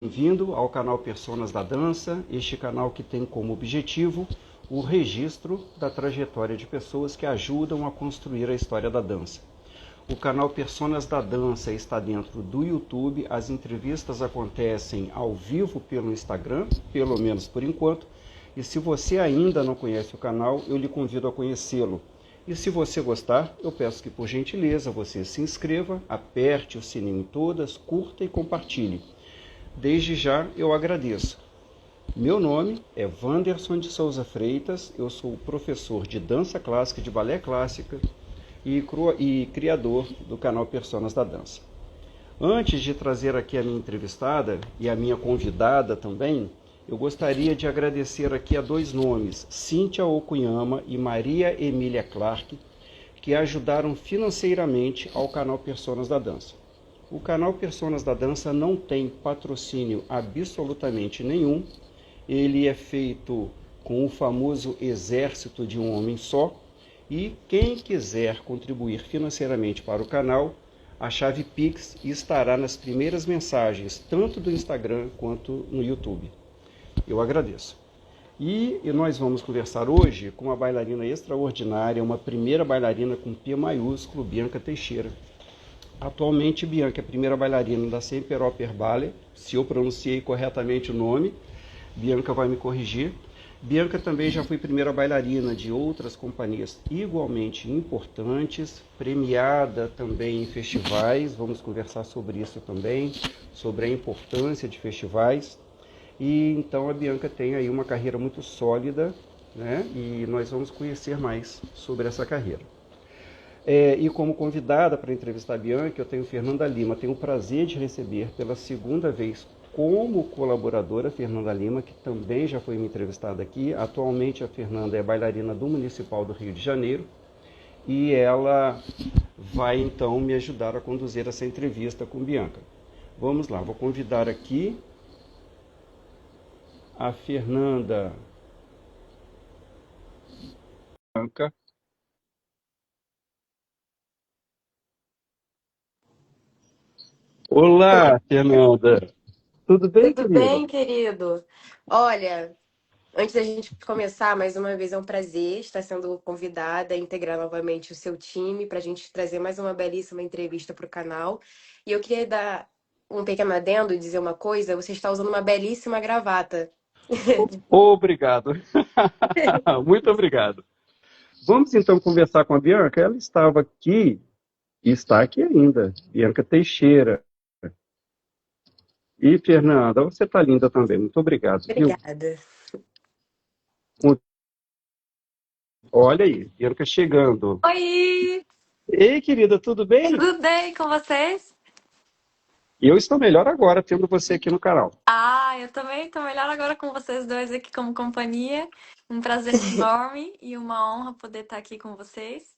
Bem-vindo ao canal Personas da Dança, este canal que tem como objetivo o registro da trajetória de pessoas que ajudam a construir a história da dança. O canal Personas da Dança está dentro do YouTube, as entrevistas acontecem ao vivo pelo Instagram, pelo menos por enquanto, e se você ainda não conhece o canal, eu lhe convido a conhecê-lo. E se você gostar, eu peço que por gentileza você se inscreva, aperte o sininho em todas, curta e compartilhe. Desde já eu agradeço. Meu nome é Wanderson de Souza Freitas, eu sou professor de dança clássica e de balé clássica e criador do canal Personas da Dança. Antes de trazer aqui a minha entrevistada e a minha convidada também, eu gostaria de agradecer aqui a dois nomes, Cíntia Okuyama e Maria Emília Clark, que ajudaram financeiramente ao canal Personas da Dança. O canal Personas da Dança não tem patrocínio absolutamente nenhum. Ele é feito com o famoso exército de um homem só. E quem quiser contribuir financeiramente para o canal, a chave Pix estará nas primeiras mensagens, tanto do Instagram quanto no YouTube. Eu agradeço. E nós vamos conversar hoje com uma bailarina extraordinária, uma primeira bailarina com P maiúsculo, Bianca Teixeira. Atualmente, Bianca é a primeira bailarina da Semperoper Ballet. Se eu pronunciei corretamente o nome, Bianca vai me corrigir. Bianca também já foi primeira bailarina de outras companhias igualmente importantes, premiada também em festivais. Vamos conversar sobre isso também, sobre a importância de festivais. E então a Bianca tem aí uma carreira muito sólida, né? E nós vamos conhecer mais sobre essa carreira. E como convidada para entrevistar a Bianca, eu tenho Fernanda Lima. Tenho o prazer de receber pela segunda vez como colaboradora Fernanda Lima, que também já foi me entrevistada aqui. Atualmente a Fernanda é bailarina do Municipal do Rio de Janeiro e ela vai então me ajudar a conduzir essa entrevista com Bianca. Vamos lá, vou convidar aqui a Fernanda Bianca. Olá, Fernanda. Tudo bem, Tudo querida? bem, querido? Olha, antes da gente começar, mais uma vez é um prazer estar sendo convidada a integrar novamente o seu time para a gente trazer mais uma belíssima entrevista para o canal. E eu queria dar um pequeno adendo e dizer uma coisa: você está usando uma belíssima gravata. Obrigado. Muito obrigado. Vamos então conversar com a Bianca. Ela estava aqui e está aqui ainda. Bianca Teixeira. E, Fernanda, você está linda também. Muito obrigado, viu? Obrigada. Olha aí, Bianca chegando. Oi, Ei, querida, tudo bem? tudo bem com vocês? Eu estou melhor agora, tendo você aqui no canal. Eu também tô melhor agora com vocês dois aqui como companhia. Um prazer enorme e uma honra poder estar aqui com vocês.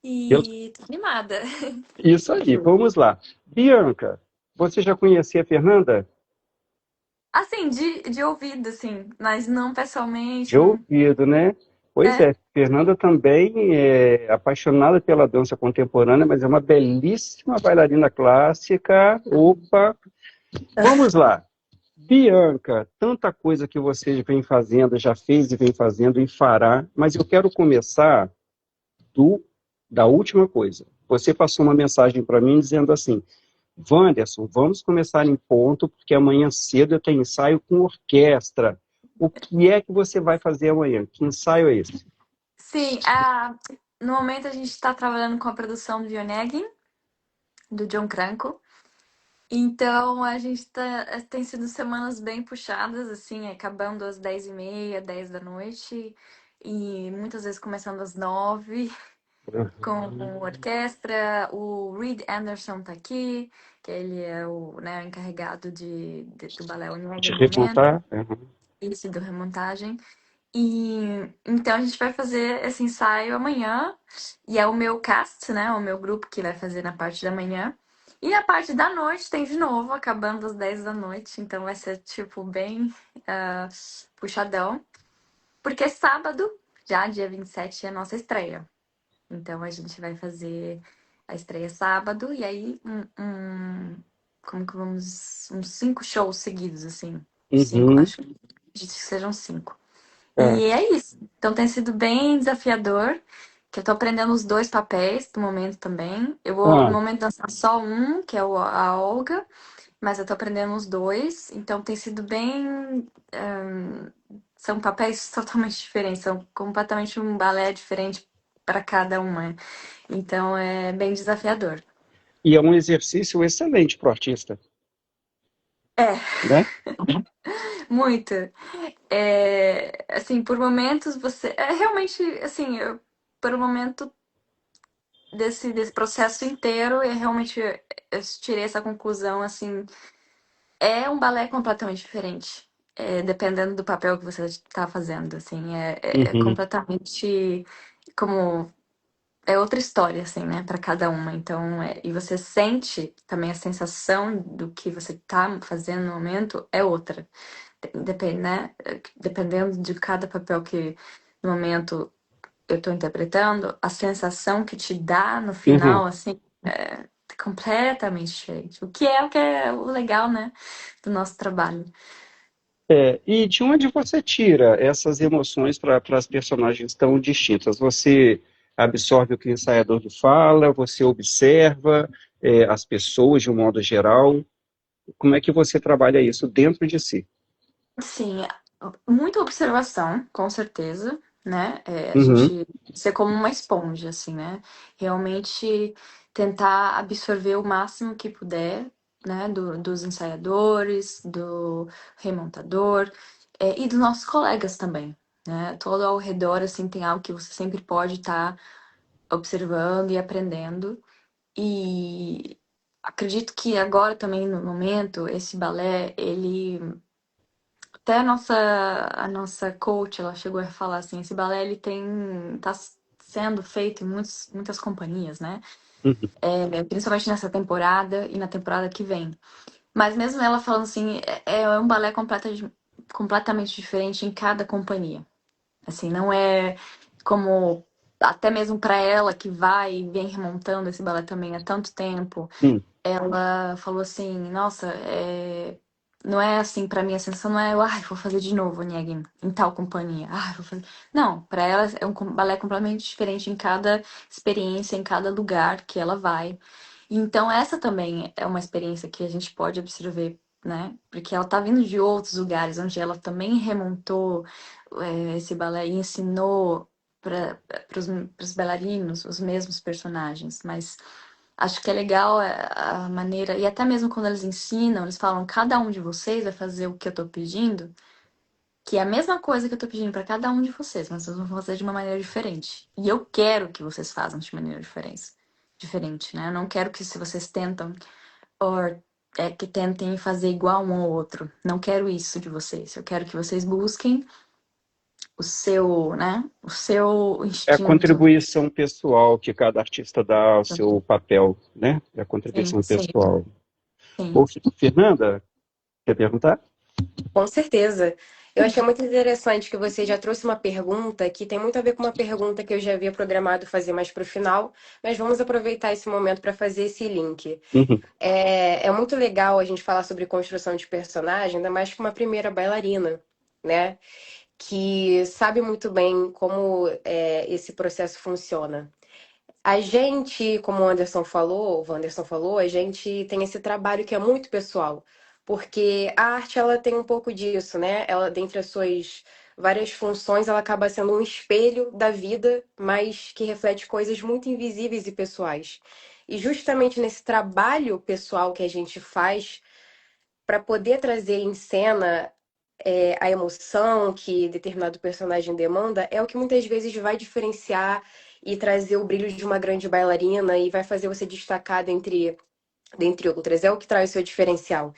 Eu- E tô animada. Isso aí, vamos lá. Bianca, você já conhecia a Fernanda? Assim, de ouvido, assim, mas não pessoalmente, De não. ouvido, né? Pois É. é, Fernanda também é apaixonada pela dança contemporânea, mas é uma belíssima bailarina clássica. Opa, vamos lá. Bianca, tanta coisa que você vem fazendo, já fez e vem fazendo e fará, mas eu quero começar do, da última coisa. Você passou uma mensagem para mim dizendo assim: Wanderson, vamos começar em ponto, porque amanhã cedo eu tenho ensaio com orquestra. O que é que você vai fazer amanhã? Que ensaio é esse? Sim, no momento a gente está trabalhando com a produção do Onegin, do John Cranko. Então a gente tem sido semanas bem puxadas, assim, acabando às 10h30, 10 da noite, e muitas vezes começando às 9, com orquestra. O Reed Anderson tá aqui, que ele é o, né, encarregado do balé Onegin De no momento, remontar? Uhum. isso, do remontagem. E então a gente vai fazer esse ensaio amanhã, e é o meu cast, né? O meu grupo que vai fazer na parte da manhã. E a parte da noite tem de novo, acabando às 10 da noite, então vai ser tipo bem ah, puxadão. Porque sábado, já dia 27, é a nossa estreia. Então a gente vai fazer a estreia sábado, e aí como que vamos, uns 5 shows seguidos, assim. Cinco, Uhum. acho que acredito que sejam 5. É. E é isso. Então tem sido bem desafiador, que eu tô aprendendo os dois papéis do momento também. Eu vou, no Ah, momento, dançar só um, que é a Olga, mas eu tô aprendendo os dois. Então tem sido bem. São papéis totalmente diferentes, são completamente um balé diferente para cada uma. Então é bem desafiador. e é um exercício excelente para o artista, É, né? muito. Assim, por momentos você. É realmente, assim, por um momento desse processo inteiro, eu realmente eu tirei essa conclusão, assim, é um balé completamente diferente. Dependendo do papel que você está fazendo, assim, é Uhum. completamente como é outra história, assim, né, para cada uma. Então, e você sente também a sensação do que você tá fazendo no momento é outra. Depende, né? Dependendo de cada papel que no momento eu tô interpretando, a sensação que te dá no Uhum. final, assim, é completamente diferente. O que é o legal, né, do nosso trabalho. E de onde você tira essas emoções para as personagens tão distintas? Você absorve o que o ensaiador lhe fala, você observa, as pessoas de um modo geral? Como é que você trabalha isso dentro de si? Sim, muita observação, com certeza, né? A Uhum. gente ser como uma esponja, assim, né? Realmente tentar absorver o máximo que puder, né? Dos ensaiadores, do remontador, e dos nossos colegas também, né? Todo ao redor, assim, tem algo que você sempre pode estar observando e aprendendo. E acredito que agora também, no momento, esse balé, ele até a nossa coach, ela chegou a falar assim, esse balé ele tá sendo feito em muitas companhias, né? Uhum. Principalmente nessa temporada e na temporada que vem. Mas mesmo ela falando assim, é um balé completamente diferente em cada companhia. Assim, não é como até mesmo para ela que vai e vem remontando esse balé também há tanto tempo. Hum. Ela falou assim, nossa, não é assim, pra mim a sensação não é, ai, vou fazer de novo, Onegin, em tal companhia. Ai, vou fazer. Não, pra ela é um balé completamente diferente em cada experiência, em cada lugar que ela vai. Então essa também é uma experiência que a gente pode absorver, né? Porque ela tá vindo de outros lugares onde ela também remontou esse balé e ensinou para os bailarinos os mesmos personagens, mas acho que é legal a maneira, e até mesmo quando eles ensinam, eles falam, cada um de vocês vai fazer o que eu tô pedindo, que é a mesma coisa que eu tô pedindo para cada um de vocês, mas vocês vão fazer de uma maneira diferente. E eu quero que vocês façam de maneira diferente, né? Eu não quero que se vocês tentam, ou que tentem fazer igual um ao outro. Não quero isso de vocês. Eu quero que vocês busquem o seu, né? O seu É a instinto. contribuição pessoal que cada artista dá ao seu papel, né? É a Sim, contribuição sim, pessoal. Ô, sim. Fernanda, quer perguntar? Com certeza. Eu achei muito interessante que você já trouxe uma pergunta que tem muito a ver com uma pergunta que eu já havia programado fazer mais para o final, mas vamos aproveitar esse momento para fazer esse link. Uhum. É muito legal a gente falar sobre construção de personagem, ainda mais com uma primeira bailarina, né? Que sabe muito bem como esse processo funciona. A gente, como o Wanderson falou, a gente tem esse trabalho que é muito pessoal, porque a arte ela tem um pouco disso, né? Ela, dentre as suas várias funções, ela acaba sendo um espelho da vida, mas que reflete coisas muito invisíveis e pessoais. E justamente nesse trabalho pessoal que a gente faz para poder trazer em cena a emoção que determinado personagem demanda, é o que muitas vezes vai diferenciar e trazer o brilho de uma grande bailarina e vai fazer você destacar dentre outras. É o que traz o seu diferencial.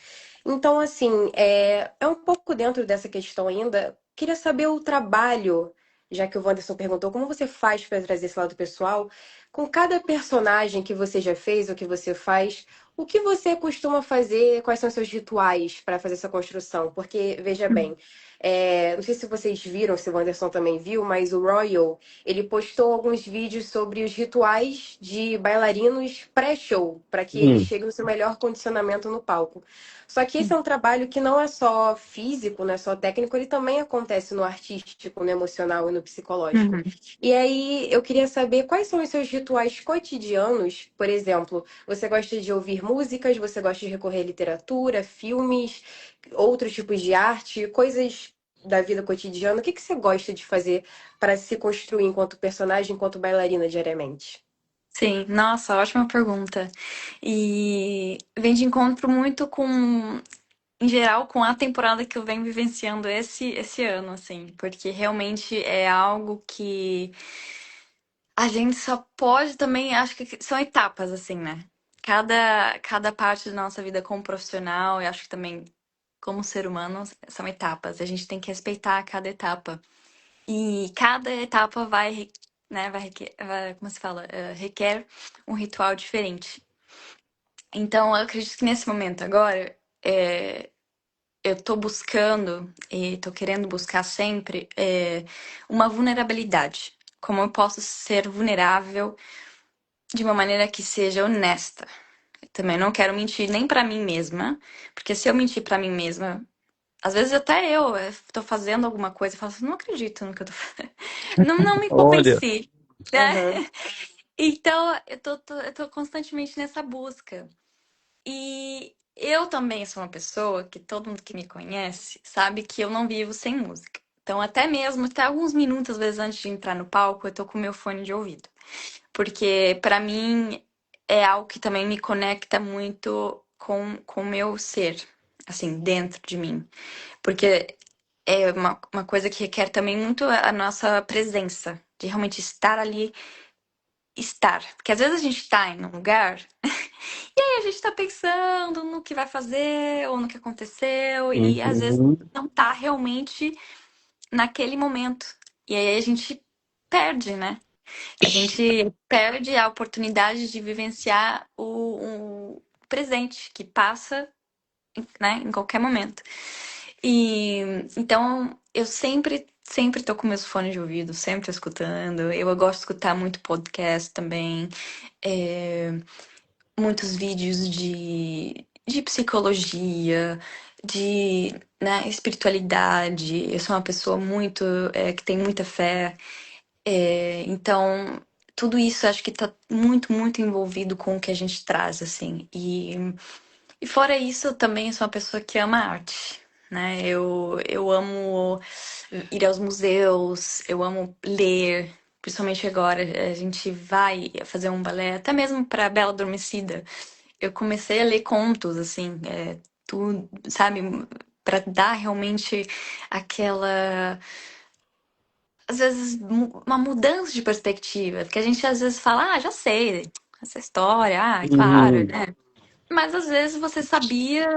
Então, assim, é um pouco dentro dessa questão ainda. Queria saber o trabalho, já que o Wanderson perguntou, como você faz para trazer esse lado pessoal, com cada personagem que você já fez ou que você faz, o que você costuma fazer? Quais são os seus rituais para fazer essa construção? Porque, veja bem, não sei se vocês viram, se o Anderson também viu, mas o Royal, ele postou alguns vídeos sobre os rituais de bailarinos pré-show, para que eles Hum, cheguem no seu melhor condicionamento no palco. Só que esse é um trabalho que não é só físico, não é só técnico, ele também acontece no artístico, no emocional e no psicológico. Uhum. E aí eu queria saber quais são os seus rituais cotidianos, por exemplo, você gosta de ouvir músicas, você gosta de recorrer à literatura, filmes, outros tipos de arte, coisas da vida cotidiana. O que que você gosta de fazer para se construir enquanto personagem, enquanto bailarina diariamente? Sim, nossa, ótima pergunta. E vem de encontro muito com, em geral, com a temporada que eu venho vivenciando esse ano, assim, porque realmente é algo que a gente só pode também, acho que são etapas, assim, né? Cada parte da nossa vida como profissional, e acho que também como ser humano, são etapas. A gente tem que respeitar cada etapa. E cada etapa né, como se fala, requer um ritual diferente. Então, eu acredito que nesse momento agora, eu tô buscando e tô querendo buscar sempre uma vulnerabilidade. Como eu posso ser vulnerável de uma maneira que seja honesta. Eu também não quero mentir nem pra mim mesma, porque se eu mentir pra mim mesma, às vezes até eu tô fazendo alguma coisa e falo assim, não acredito no que eu tô fazendo. Não me olha. convenci. Né? Aham. Então, eu tô constantemente nessa busca. E eu também sou uma pessoa que todo mundo que me conhece sabe que eu não vivo sem música. Então, até mesmo, até alguns minutos, às vezes, antes de entrar no palco, eu tô com meu fone de ouvido. Porque, pra mim, é algo que também me conecta muito com o meu ser, assim, dentro de mim. Porque é uma coisa que requer também muito a nossa presença, de realmente estar ali, estar. Porque às vezes a gente tá em um lugar e aí a gente tá pensando no que vai fazer ou no que aconteceu e às vezes Uhum. não tá realmente naquele momento. E aí a gente perde, né? A gente perde a oportunidade de vivenciar o presente que passa, né, em qualquer momento. E então eu sempre tô com meus fones de ouvido, sempre tô escutando. Eu gosto de escutar muito podcast também, é, muitos vídeos de psicologia, de, né, espiritualidade. Eu sou uma pessoa muito que tem muita fé. Então, tudo isso acho que tá muito envolvido com o que a gente traz, assim. E fora isso, eu também sou uma pessoa que ama arte, né? Eu amo ir aos museus, eu amo ler, principalmente agora. A gente vai fazer um balé, até mesmo para Bela Adormecida. Eu comecei a ler contos, assim, tudo, sabe? Para dar realmente aquela às vezes, uma mudança de perspectiva. Porque a gente às vezes fala, já sei essa história, claro, Uhum. né? Mas às vezes você sabia,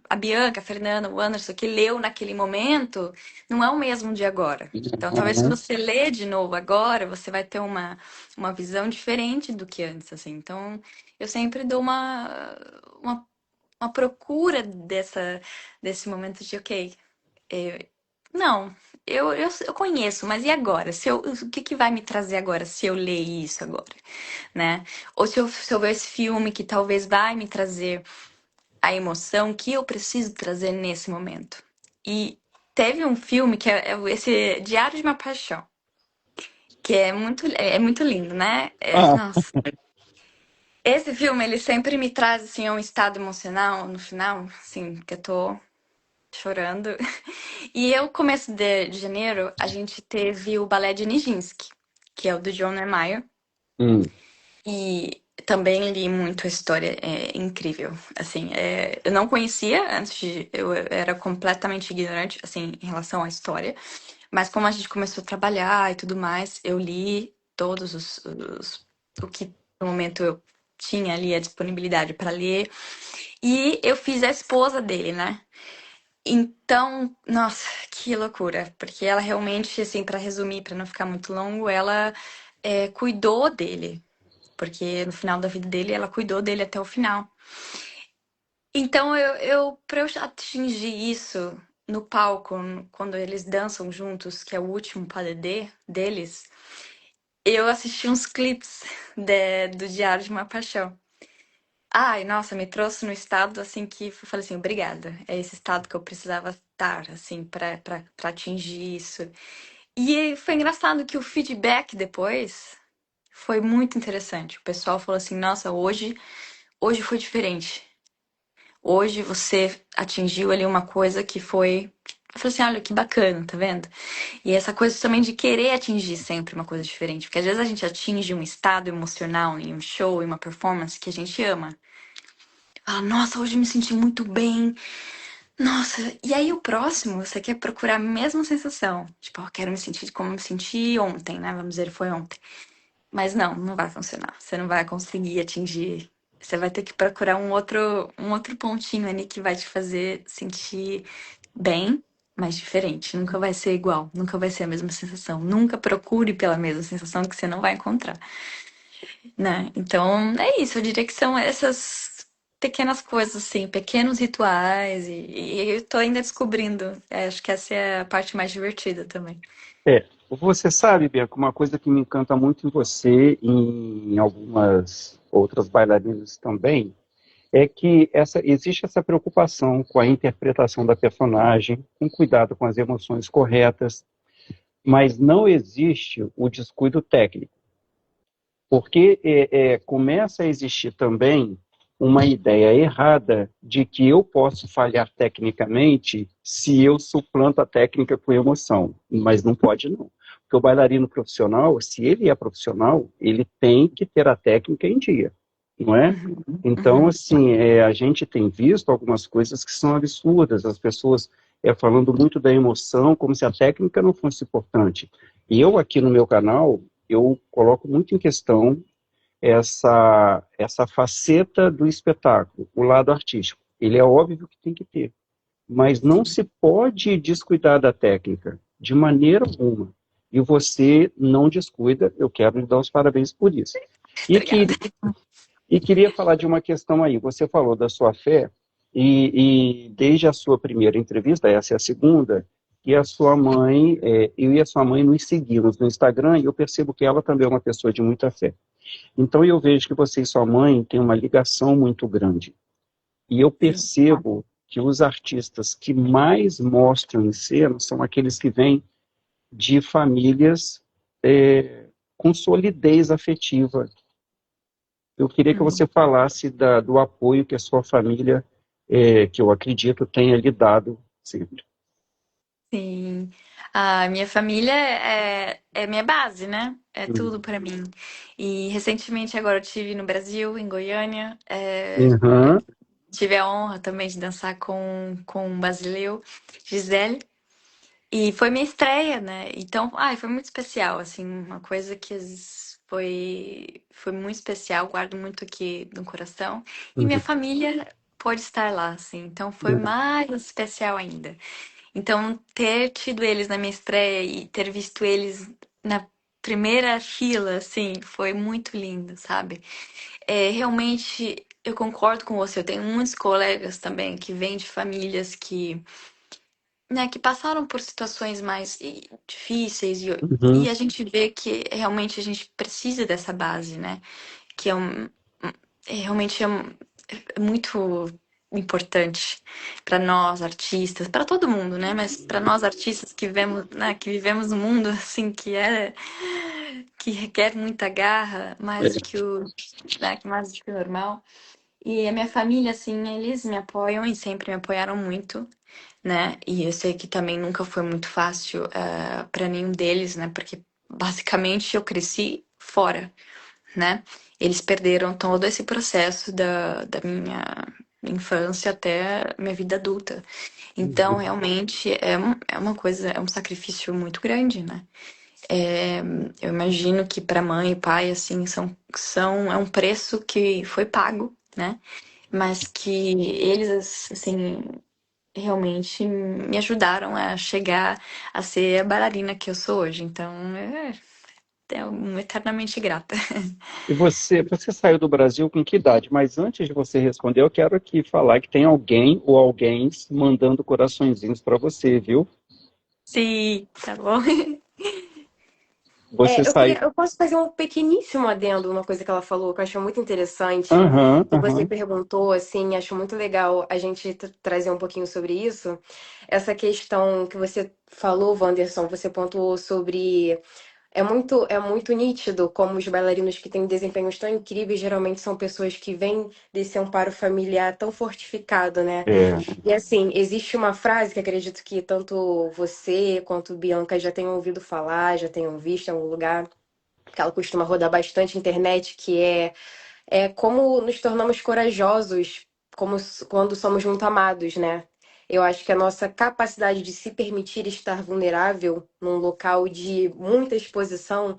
a Bianca, a Fernanda, o Anderson, que leu naquele momento, não é o mesmo de agora. Então, talvez se Uhum. você ler de novo agora, você vai ter uma visão diferente do que antes, assim. Então, eu sempre dou uma, uma procura desse momento de, ok, é, não, eu conheço, mas e agora? O que que vai me trazer agora se eu ler isso agora, né? Ou se eu ver esse filme que talvez vai me trazer a emoção que eu preciso trazer nesse momento. E teve um filme que é esse Diário de uma Paixão, que é muito lindo, né? Ah, Nossa. Esse filme, ele sempre me traz, assim, um estado emocional no final, assim, que eu tô chorando. E eu, começo de janeiro, a gente teve o balé de Nijinsky, que é o do John Neymar. hum. E também li muito a história, é incrível. Assim, eu não conhecia antes eu era completamente ignorante, assim, em relação à história. Mas como a gente começou a trabalhar e tudo mais, eu li todos o que no momento eu tinha ali a disponibilidade para ler. E eu fiz a esposa dele, né? Então, nossa, que loucura, porque ela realmente, assim, pra resumir, pra não ficar muito longo, ela cuidou dele, porque no final da vida dele, ela cuidou dele até o final. Então, para eu atingir isso no palco, quando eles dançam juntos, que é o último padedê deles, eu assisti uns clipes do Diário de uma Paixão. Ai, nossa, me trouxe no estado assim que eu falei assim, obrigada. É esse estado que eu precisava estar, assim, para atingir isso. E foi engraçado que o feedback depois foi muito interessante. O pessoal falou assim, nossa, hoje foi diferente. Hoje você atingiu ali uma coisa que foi. Eu falei assim, olha que bacana, tá vendo? E essa coisa também de querer atingir sempre uma coisa diferente. Porque às vezes a gente atinge um estado emocional em um show, em uma performance que a gente ama. Fala, nossa, hoje eu me senti muito bem. Nossa, e aí o próximo, você quer procurar a mesma sensação. Tipo, eu quero me sentir como eu me senti ontem, né? Vamos dizer, foi ontem. Mas não vai funcionar. Você não vai conseguir atingir. Você vai ter que procurar um outro pontinho ali que vai te fazer sentir bem, mas diferente. Nunca vai ser igual, nunca vai ser a mesma sensação. Nunca procure pela mesma sensação que você não vai encontrar, né? Então, é isso. Eu diria que são essas pequenas coisas, assim, pequenos rituais. E eu tô ainda descobrindo. Acho que essa é a parte mais divertida também. Você sabe, Bianca, uma coisa que me encanta muito em você e em algumas outras bailarinas também, é que existe essa preocupação com a interpretação da personagem, com cuidado com as emoções corretas, mas não existe o descuido técnico, porque começa a existir também uma ideia errada de que eu posso falhar tecnicamente se eu suplanto a técnica com emoção, mas não pode não. Porque o bailarino profissional, se ele é profissional, ele tem que ter a técnica em dia, não é? Então, Uhum. assim, a gente tem visto algumas coisas que são absurdas, as pessoas falando muito da emoção, como se a técnica não fosse importante. E eu aqui no meu canal, eu coloco muito em questão essa faceta do espetáculo, o lado artístico. Ele é óbvio que tem que ter, mas não Sim. se pode descuidar da técnica, de maneira alguma. E você não descuida, eu quero lhe dar os parabéns por isso. E, Obrigada. que, e queria falar de uma questão aí. Você falou da sua fé, e desde a sua primeira entrevista, essa é a segunda, que a sua mãe, eu e a sua mãe nos seguimos no Instagram, e eu percebo que ela também é uma pessoa de muita fé. Então eu vejo que você e sua mãe têm uma ligação muito grande. E eu Sim. percebo que os artistas que mais mostram em cena são aqueles que vêm de famílias com solidez afetiva. Eu queria que você Uhum. falasse do apoio que a sua família, que eu acredito, tenha lhe dado sempre. Sim. A minha família é minha base, né? É tudo Uhum. pra mim. E recentemente agora eu estive no Brasil, em Goiânia. Uhum. Tive a honra também de dançar com um brasileiro, Gisele. E foi minha estreia, né? Então, ai, foi muito especial, assim, uma coisa que foi muito especial, guardo muito aqui no coração. E minha Uhum. família pôde estar lá, assim, então foi mais especial ainda. Então, ter tido eles na minha estreia e ter visto eles na primeira fila, assim, foi muito lindo, sabe? Realmente, eu concordo com você. Eu tenho muitos colegas também que vêm de famílias que passaram por situações mais difíceis e Uhum. a gente vê que realmente a gente precisa dessa base, né? Que realmente é muito importante para nós artistas, para todo mundo, né? Mas para nós artistas que vivemos, né, que vivemos um mundo assim que requer muita garra, mais do que mais do que o normal. E a minha família, assim, eles me apoiam e sempre me apoiaram muito, né? E eu sei que também nunca foi muito fácil para nenhum deles, né? Porque basicamente eu cresci fora, né? Eles perderam todo esse processo da minha infância até minha vida adulta. Então, Uhum. realmente, é uma coisa, é um sacrifício muito grande, né? É, eu imagino que para mãe e pai, assim, é um preço que foi pago, né? Mas que eles, assim, realmente me ajudaram a chegar a ser a bailarina que eu sou hoje. Então, eternamente grata. E você saiu do Brasil com que idade? Mas antes de você responder, eu quero aqui falar que tem alguém ou alguém mandando coraçõezinhos para você, viu? Sim, tá bom. Você saiu. Eu posso fazer um pequeníssimo adendo, uma coisa que ela falou que eu acho muito interessante. Aham, E você aham. perguntou, assim, acho muito legal a gente trazer um pouquinho sobre isso. Essa questão que você falou, Wanderson, você pontuou sobre é muito nítido como os bailarinos que têm desempenhos tão incríveis geralmente são pessoas que vêm desse amparo familiar tão fortificado, né? É. E assim, existe uma frase que acredito que tanto você quanto Bianca já tenham ouvido falar, já tenham visto em algum lugar, que ela costuma rodar bastante na internet, é como nos tornamos corajosos quando somos muito amados, né? Eu acho que a nossa capacidade de se permitir estar vulnerável num local de muita exposição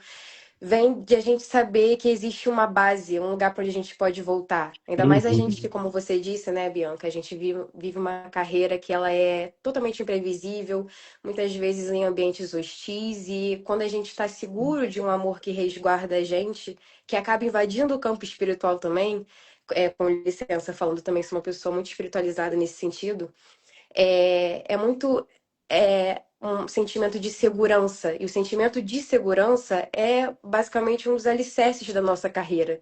vem de a gente saber que existe uma base, um lugar para onde a gente pode voltar. Ainda mais a gente Uhum. que, como você disse, né, Bianca, a gente vive uma carreira que ela é totalmente imprevisível, muitas vezes em ambientes hostis, e quando a gente está seguro de um amor que resguarda a gente, que acaba invadindo o campo espiritual também, com licença, falando também, sou uma pessoa muito espiritualizada nesse sentido, é muito um sentimento de segurança. E o sentimento de segurança é basicamente um dos alicerces da nossa carreira.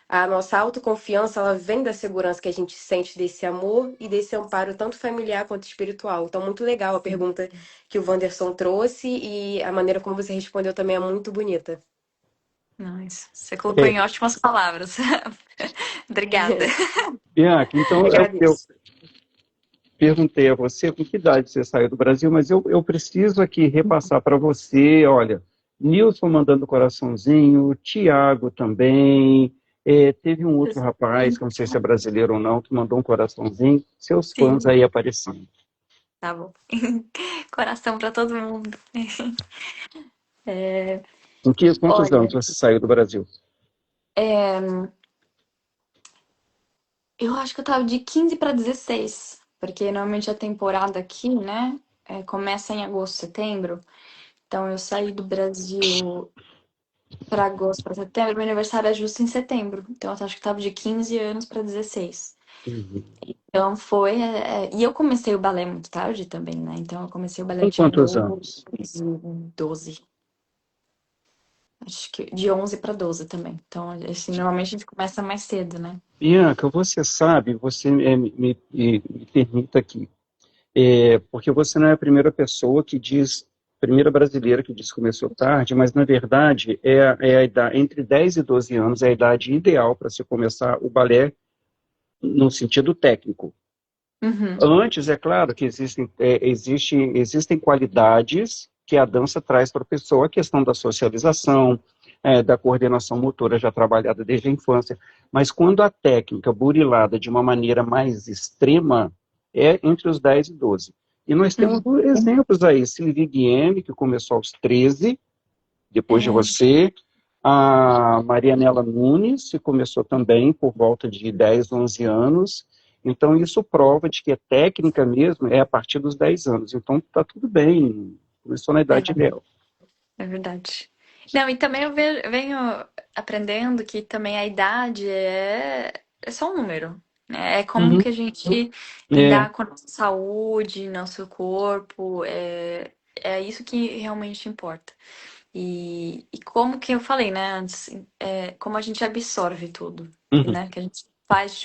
A nossa autoconfiança, ela vem da segurança que a gente sente desse amor e desse amparo, tanto familiar quanto espiritual. Então, muito legal a pergunta que o Wanderson trouxe e a maneira como você respondeu também é muito bonita. Nice. Você colocou É, em ótimas palavras. Obrigada. Bianca, então eu Agradeço. perguntei a você com que idade você saiu do Brasil, mas eu preciso aqui repassar para você, olha, Nilson mandando coraçãozinho, Tiago também, teve um outro rapaz, que eu não sei se é brasileiro ou não, que mandou um coraçãozinho, seus fãs Sim, aí aparecendo. tá bom. Coração pra todo mundo. É, Quantos anos olha, você saiu do Brasil? é, eu acho que eu tava de 15 para 16, porque normalmente a temporada aqui, né, começa em agosto, setembro. Então eu saí do Brasil para agosto, para setembro. Meu aniversário é justo em setembro. Então eu acho que tava de 15 anos para 16. Uhum. Então foi. E eu comecei o balé muito tarde também, né? Então eu comecei o balé, eu Com tinha quantos 12, anos? 12. Acho que de 11 para 12 também. Então, assim, normalmente a gente começa mais cedo, né? Bianca, você sabe, você me permita aqui, porque você não é a primeira pessoa que diz, primeira brasileira que diz que começou tarde, mas na verdade é a idade, entre 10 e 12 anos é a idade ideal para se começar o balé no sentido técnico. Uhum. Antes, é claro que existem qualidades que a dança traz para a pessoa, a questão da socialização, da coordenação motora já trabalhada desde a infância, mas quando a técnica burilada de uma maneira mais extrema é entre os 10 e 12. E nós temos Uhum. exemplos aí, Sylvie Guilhem, que começou aos 13, depois de É, você, a Marianela Nunes, que começou também por volta de 10, 11 anos. Então, isso prova de que a técnica mesmo é a partir dos 10 anos. Então, está tudo bem, começou na idade é, ideal. é verdade. Não, e também venho aprendendo que também a idade é só um número, né? É como Uhum. que a gente É. lidar com a nossa saúde, nosso corpo, é isso que realmente importa. E como que eu falei, né, antes, como a gente absorve tudo, Uhum. né? Que a gente faz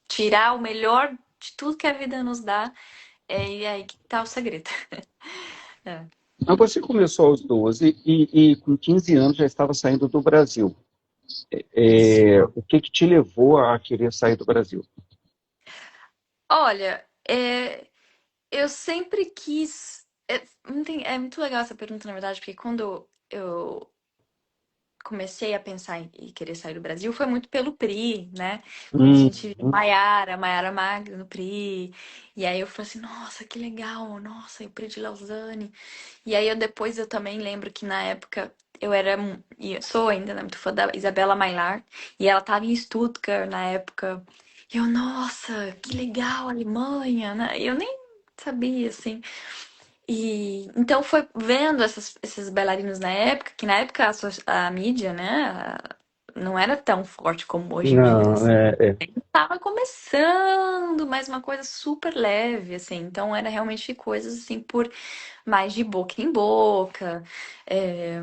tirar o melhor de tudo que a vida nos dá, e aí que tá o segredo. É. Mas você começou aos 12 e com 15 anos já estava saindo do Brasil. Isso. O que que te levou a querer sair do Brasil? Olha, eu sempre quis. É muito legal essa pergunta, na verdade, porque quando eu comecei a pensar em querer sair do Brasil, foi muito pelo PRI, né? Quando a gente viu Uhum. Maiara Magno no PRI. E aí eu falei assim, nossa, que legal, nossa, e o PRI de Lausanne. E aí eu também lembro que na época eu era, e eu sou ainda, né, muito fã da Isabela Maillard, e ela tava em Stuttgart na época. E eu, nossa, que legal, Alemanha, né? E eu nem sabia, assim. E então foi vendo esses bailarinos na época, que na época a mídia, né, não era tão forte como hoje em dia, Não, assim. é. Tava começando, mas uma coisa super leve, assim. Então era realmente coisas assim por mais de boca em boca. é,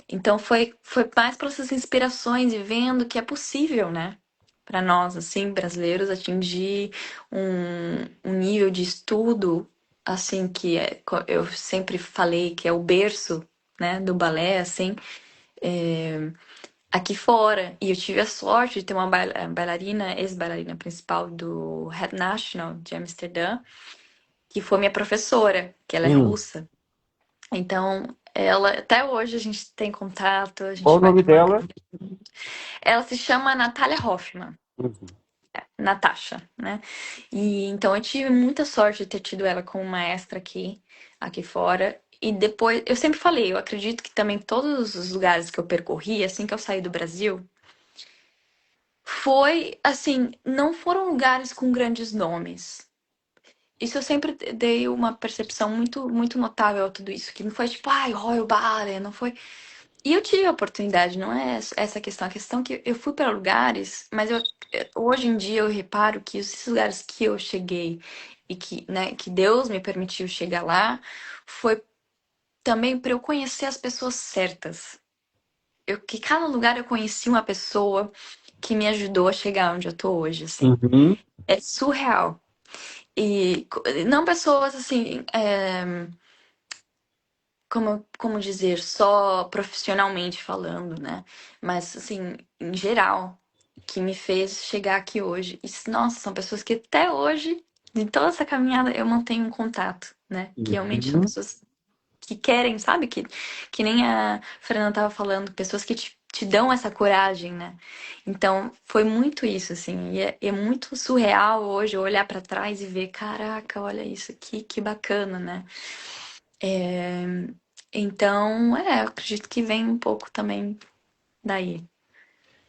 Então foi mais para essas inspirações e vendo que é possível, né? Para nós, assim, brasileiros, atingir um nível de estudo, assim, que eu sempre falei que é o berço, né, do balé, assim, é, aqui fora. E eu tive a sorte de ter uma bailarina, ex-bailarina principal do Het National de Amsterdã, que foi minha professora, que ela é Hum. russa. Então, ela, até hoje a gente tem contato, a Qual gente o vai nome tomar. dela? Ela se chama Natália Hoffman, Uhum. Natasha, né? E então eu tive muita sorte de ter tido ela como maestra aqui fora. E depois, eu sempre falei, eu acredito que também todos os lugares que eu percorri, assim que eu saí do Brasil, foi assim, não foram lugares com grandes nomes. Isso eu sempre dei uma percepção muito notável a tudo isso, que não foi tipo, ai, Royal Ballet, não foi. E eu tive a oportunidade, não é essa a questão que eu fui para lugares, mas hoje em dia eu reparo que esses lugares que eu cheguei e que, né, que Deus me permitiu chegar lá, foi também para eu conhecer as pessoas certas. Que cada lugar eu conheci uma pessoa que me ajudou a chegar onde eu tô hoje, assim. Uhum. É surreal. E não pessoas assim, como dizer, só profissionalmente falando, né? Mas assim, em geral, que me fez chegar aqui hoje. E, nossa, são pessoas que até hoje, em toda essa caminhada, eu mantenho um contato, né? Que realmente são Uhum. pessoas que querem, sabe? Que nem a Fernanda tava falando, pessoas que te dão essa coragem, né? Então, foi muito isso, assim. E é muito surreal hoje eu olhar pra trás e ver, caraca, olha isso aqui, que bacana, né? É, Então, eu acredito que vem um pouco também daí.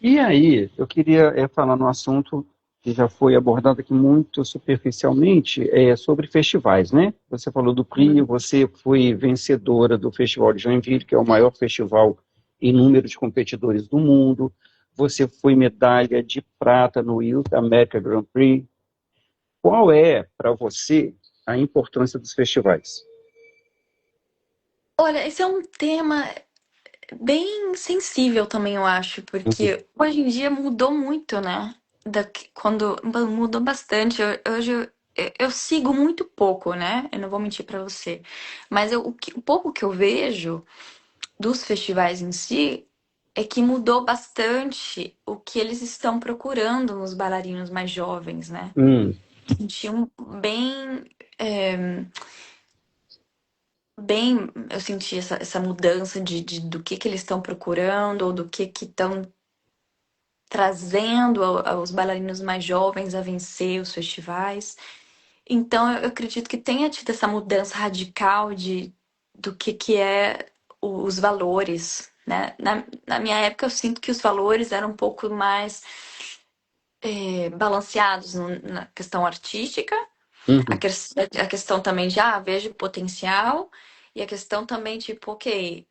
E aí, eu queria falar no assunto que já foi abordado aqui muito superficialmente, sobre festivais, né? Você falou do Prix, Uhum. você foi vencedora do Festival de Joinville, que é o maior festival em número de competidores do mundo. Você foi medalha de prata no Youth America Grand Prix. Qual é, para você, a importância dos festivais? Olha, esse é um tema bem sensível também, eu acho, Uhum. porque hoje em dia mudou muito, né? Quando mudou bastante. Hoje eu sigo muito pouco, né? Eu não vou mentir pra você. Mas o pouco que eu vejo dos festivais em si é que mudou bastante o que eles estão procurando nos bailarinos mais jovens, né? Hum. Sentiam bem. é, Bem, eu senti essa mudança do que eles estão procurando, ou do que estão trazendo aos bailarinos mais jovens a vencer os festivais. Então, eu acredito que tenha tido essa mudança radical do que é os valores, né? Na minha época, eu sinto que os valores eram um pouco mais balanceados na questão artística, a, Uhum. que- a questão também de, vejo potencial, e a questão também, tipo, ok,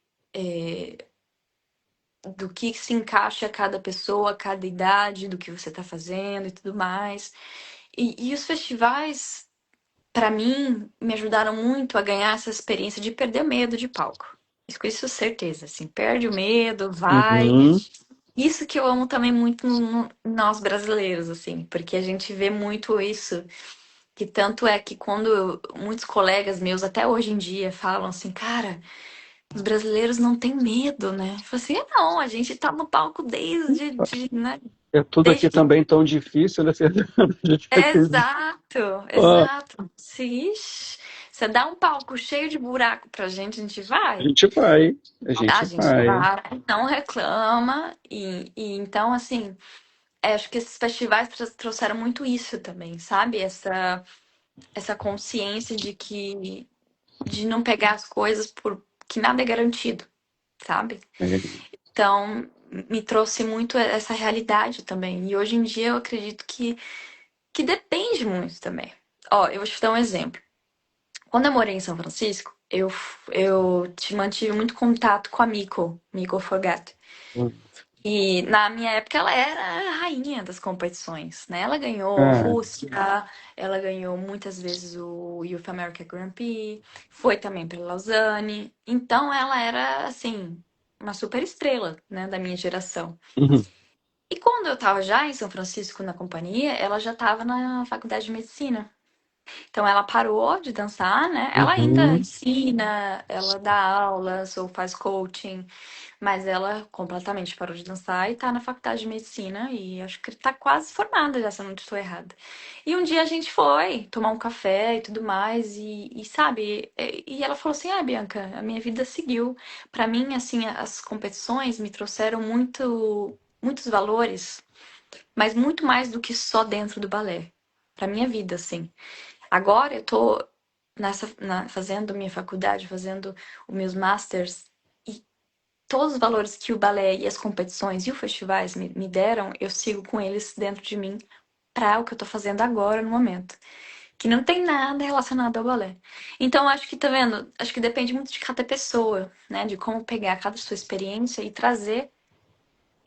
do que se encaixa cada pessoa, cada idade, do que você está fazendo e tudo mais. E os festivais, para mim, me ajudaram muito a ganhar essa experiência de perder medo de palco. Isso certeza, assim, perde o medo, vai. Uhum. Isso que eu amo também muito nós brasileiros, assim, porque a gente vê muito isso, que tanto é que quando muitos colegas meus até hoje em dia falam assim, cara, os brasileiros não têm medo, né? Eu falo assim, não, a gente tá no palco né? É tudo Desde aqui que. também tão difícil, né, Fernanda? A gente vai ter... Exato, Ah, exato. Se ixi, você dá um palco cheio de buraco pra gente, a gente a vai. gente vai, a A gente gente vai. vai, não reclama. E então, assim, acho que esses festivais trouxeram muito isso também, sabe? Essa consciência de não pegar as coisas por que nada é garantido, sabe? Então, me trouxe muito essa realidade também. E hoje em dia eu acredito que depende muito também. Ó, eu vou te dar um exemplo. Quando eu morei em São Francisco, eu, eu te mantive muito contato com a Miko Fogat. Hum. E na minha época ela era a rainha das competições, né? Ela ganhou É. Rússia, ela ganhou muitas vezes o Youth America Grand Prix, foi também para Lausanne. Então ela era, assim, uma super estrela, né, da minha geração. Uhum. E quando eu tava já em São Francisco na companhia, ela já tava na faculdade de medicina. Então ela parou de dançar, né? Ela ainda Uhum. ensina, ela dá aulas ou faz coaching, mas ela completamente parou de dançar e tá na faculdade de medicina e acho que tá quase formada já, se eu não estou errada. E um dia a gente foi tomar um café e tudo mais e sabe, e ela falou assim: "Ah, Bianca, a minha vida seguiu. Pra mim, assim, as competições me trouxeram muitos valores, mas muito mais do que só dentro do balé. Pra minha vida, assim. Agora eu tô fazendo minha faculdade, fazendo os meus masters, e todos os valores que o balé e as competições e os festivais me deram, eu sigo com eles dentro de mim para o que eu tô fazendo agora, no momento. Que não tem nada relacionado ao balé. Então, acho que, tá vendo? Acho que depende muito de cada pessoa, né? De como pegar cada sua experiência e trazer,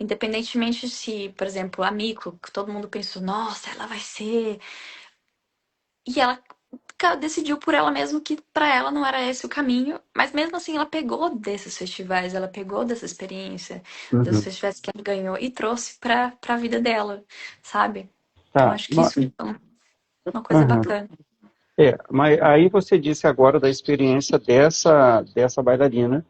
independentemente se, por exemplo, a Miko, que todo mundo pensou, nossa, ela vai ser. E ela decidiu por ela mesma que para ela não era esse o caminho, mas mesmo assim ela pegou desses festivais, ela pegou dessa experiência, dos Uhum. festivais que ela ganhou e trouxe para a vida dela, sabe? Então Tá. acho que isso é uma coisa Uhum. bacana. Mas aí você disse agora da experiência dessa bailarina,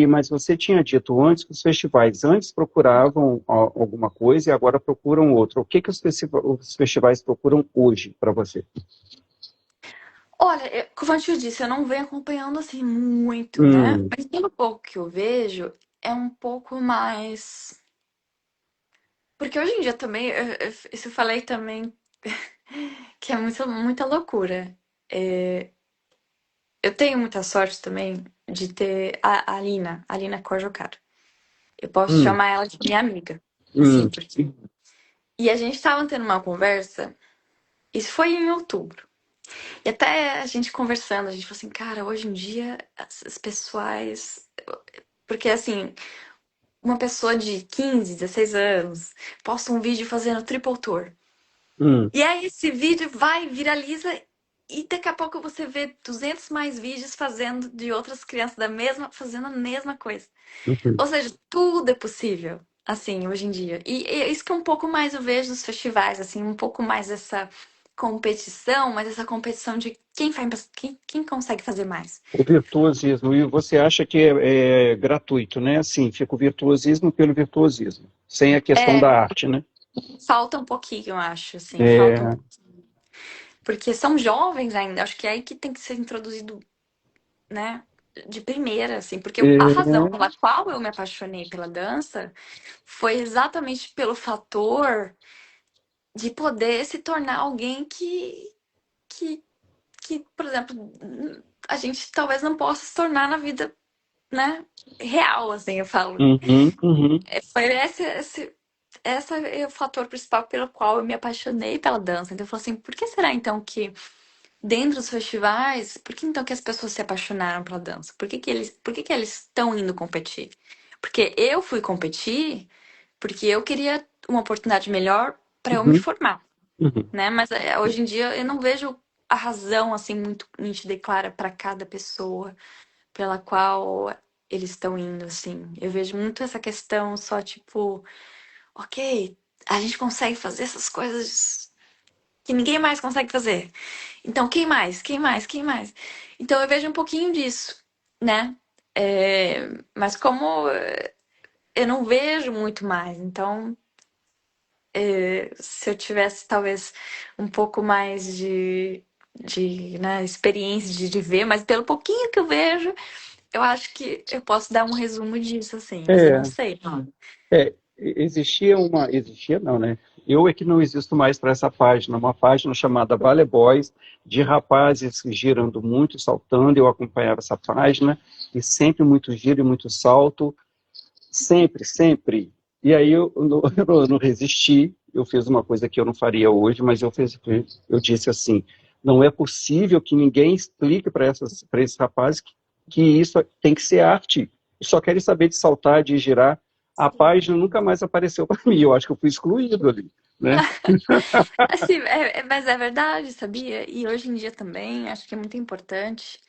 mas você tinha dito antes que os festivais antes procuravam alguma coisa e agora procuram outra. O que que os festivais procuram hoje para você? Olha, como eu te disse, eu não venho acompanhando assim muito, né? Hum. Mas pelo pouco que eu vejo, é um pouco mais. Porque hoje em dia também, isso eu falei também, que é muita loucura. É, eu tenho muita sorte também de ter a Alina Corjocaro. Eu posso Hum. chamar ela de minha amiga, assim, Hum. porque... E a gente tava tendo uma conversa, isso foi em outubro. E até a gente conversando, a gente falou assim, cara, hoje em dia, as pessoais... Porque, assim, uma pessoa de 15, 16 anos posta um vídeo fazendo triple tour. Hum. E aí esse vídeo vai, viraliza e daqui a pouco você vê 200 mais vídeos fazendo de outras crianças fazendo a mesma coisa. Uhum. Ou seja, tudo é possível, assim, hoje em dia. E é isso que um pouco mais eu vejo dos festivais, assim, um pouco mais essa competição, mas essa competição de quem consegue fazer mais. O virtuosismo. E você acha que é gratuito, né? Assim, fica o virtuosismo pelo virtuosismo, sem a questão da É, arte, né? falta um pouquinho, eu acho, assim, falta um É. pouquinho. Porque são jovens ainda, acho que é aí que tem que ser introduzido, né, de primeira, assim, porque a razão É. pela qual eu me apaixonei pela dança foi exatamente pelo fator de poder se tornar alguém que, por exemplo, a gente talvez não possa se tornar na vida, né, real, assim, eu falo. Uhum. Uhum. Foi esse é o fator principal pelo qual eu me apaixonei pela dança. Então eu falo assim, por que será então que dentro dos festivais, por que então que as pessoas se apaixonaram pela dança? Por que que eles estão indo competir? Porque eu fui competir porque eu queria uma oportunidade melhor para eu me Uhum. formar, Uhum. né? Mas hoje em dia eu não vejo a razão assim muito nítida e clara para cada pessoa pela qual eles estão indo, assim. Eu vejo muito essa questão só tipo, ok, a gente consegue fazer essas coisas que ninguém mais consegue fazer. Então, quem mais? Quem mais? Quem mais? Então, eu vejo um pouquinho disso, né? Mas como eu não vejo muito mais, então, se eu tivesse talvez um pouco mais né, experiência de ver, mas pelo pouquinho que eu vejo, eu acho que eu posso dar um resumo disso, assim, mas eu não É. sei. Existia não, né? Eu é que não existo mais para essa página, uma página chamada Ballet Boys, de rapazes girando muito, saltando, eu acompanhava essa página, e sempre muito giro e muito salto, sempre, sempre. E aí eu não resisti, eu fiz uma coisa que eu não faria hoje, mas eu disse assim, não é possível que ninguém explique para esses rapazes que isso tem que ser arte. Só querem saber de saltar, de girar. A página nunca mais apareceu para mim. Eu acho que eu fui excluído ali, né? Assim, mas é verdade, sabia? E hoje em dia também acho que é muito importante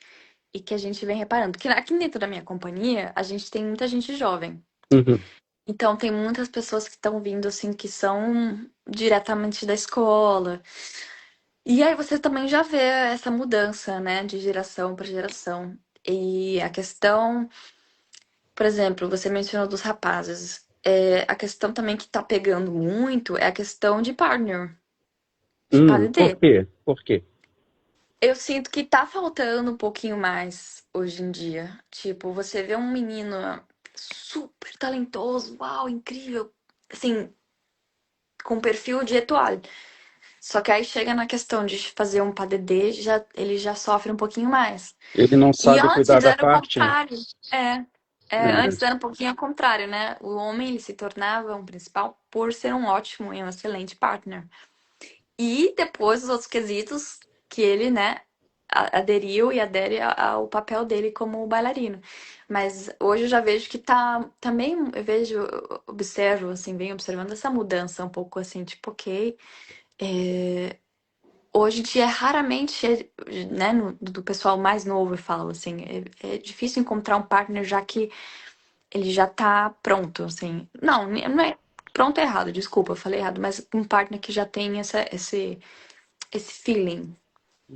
e que a gente vem reparando. Que aqui dentro da minha companhia, a gente tem muita gente jovem. Uhum. Então tem muitas pessoas que estão vindo assim que são diretamente da escola. E aí você também já vê essa mudança, né, de geração para geração. E a questão, por exemplo, você mencionou dos rapazes. A questão também que tá pegando muito é a questão de partner, de Por PADD. quê? Por quê? Eu sinto que tá faltando um pouquinho mais hoje em dia. Tipo, você vê um menino super talentoso, uau, incrível, assim, com perfil de étoile. Só que aí chega na questão de fazer um PADD, ele já sofre um pouquinho mais. Ele não E sabe cuidar antes da era o parte? contrário. É, antes era um pouquinho ao contrário, né? O homem ele se tornava um principal por ser um ótimo e um excelente partner. E depois os outros quesitos que ele, né, aderiu e adere ao papel dele como bailarino. Mas hoje eu já vejo que tá também, eu vejo, eu observo, assim, venho observando essa mudança um pouco assim, tipo, ok. Hoje em dia, raramente, né, do pessoal mais novo, eu falo assim, é difícil encontrar um partner já que ele já tá pronto, assim. Não, não é pronto é errado, desculpa, eu falei errado, mas um partner que já tem esse feeling.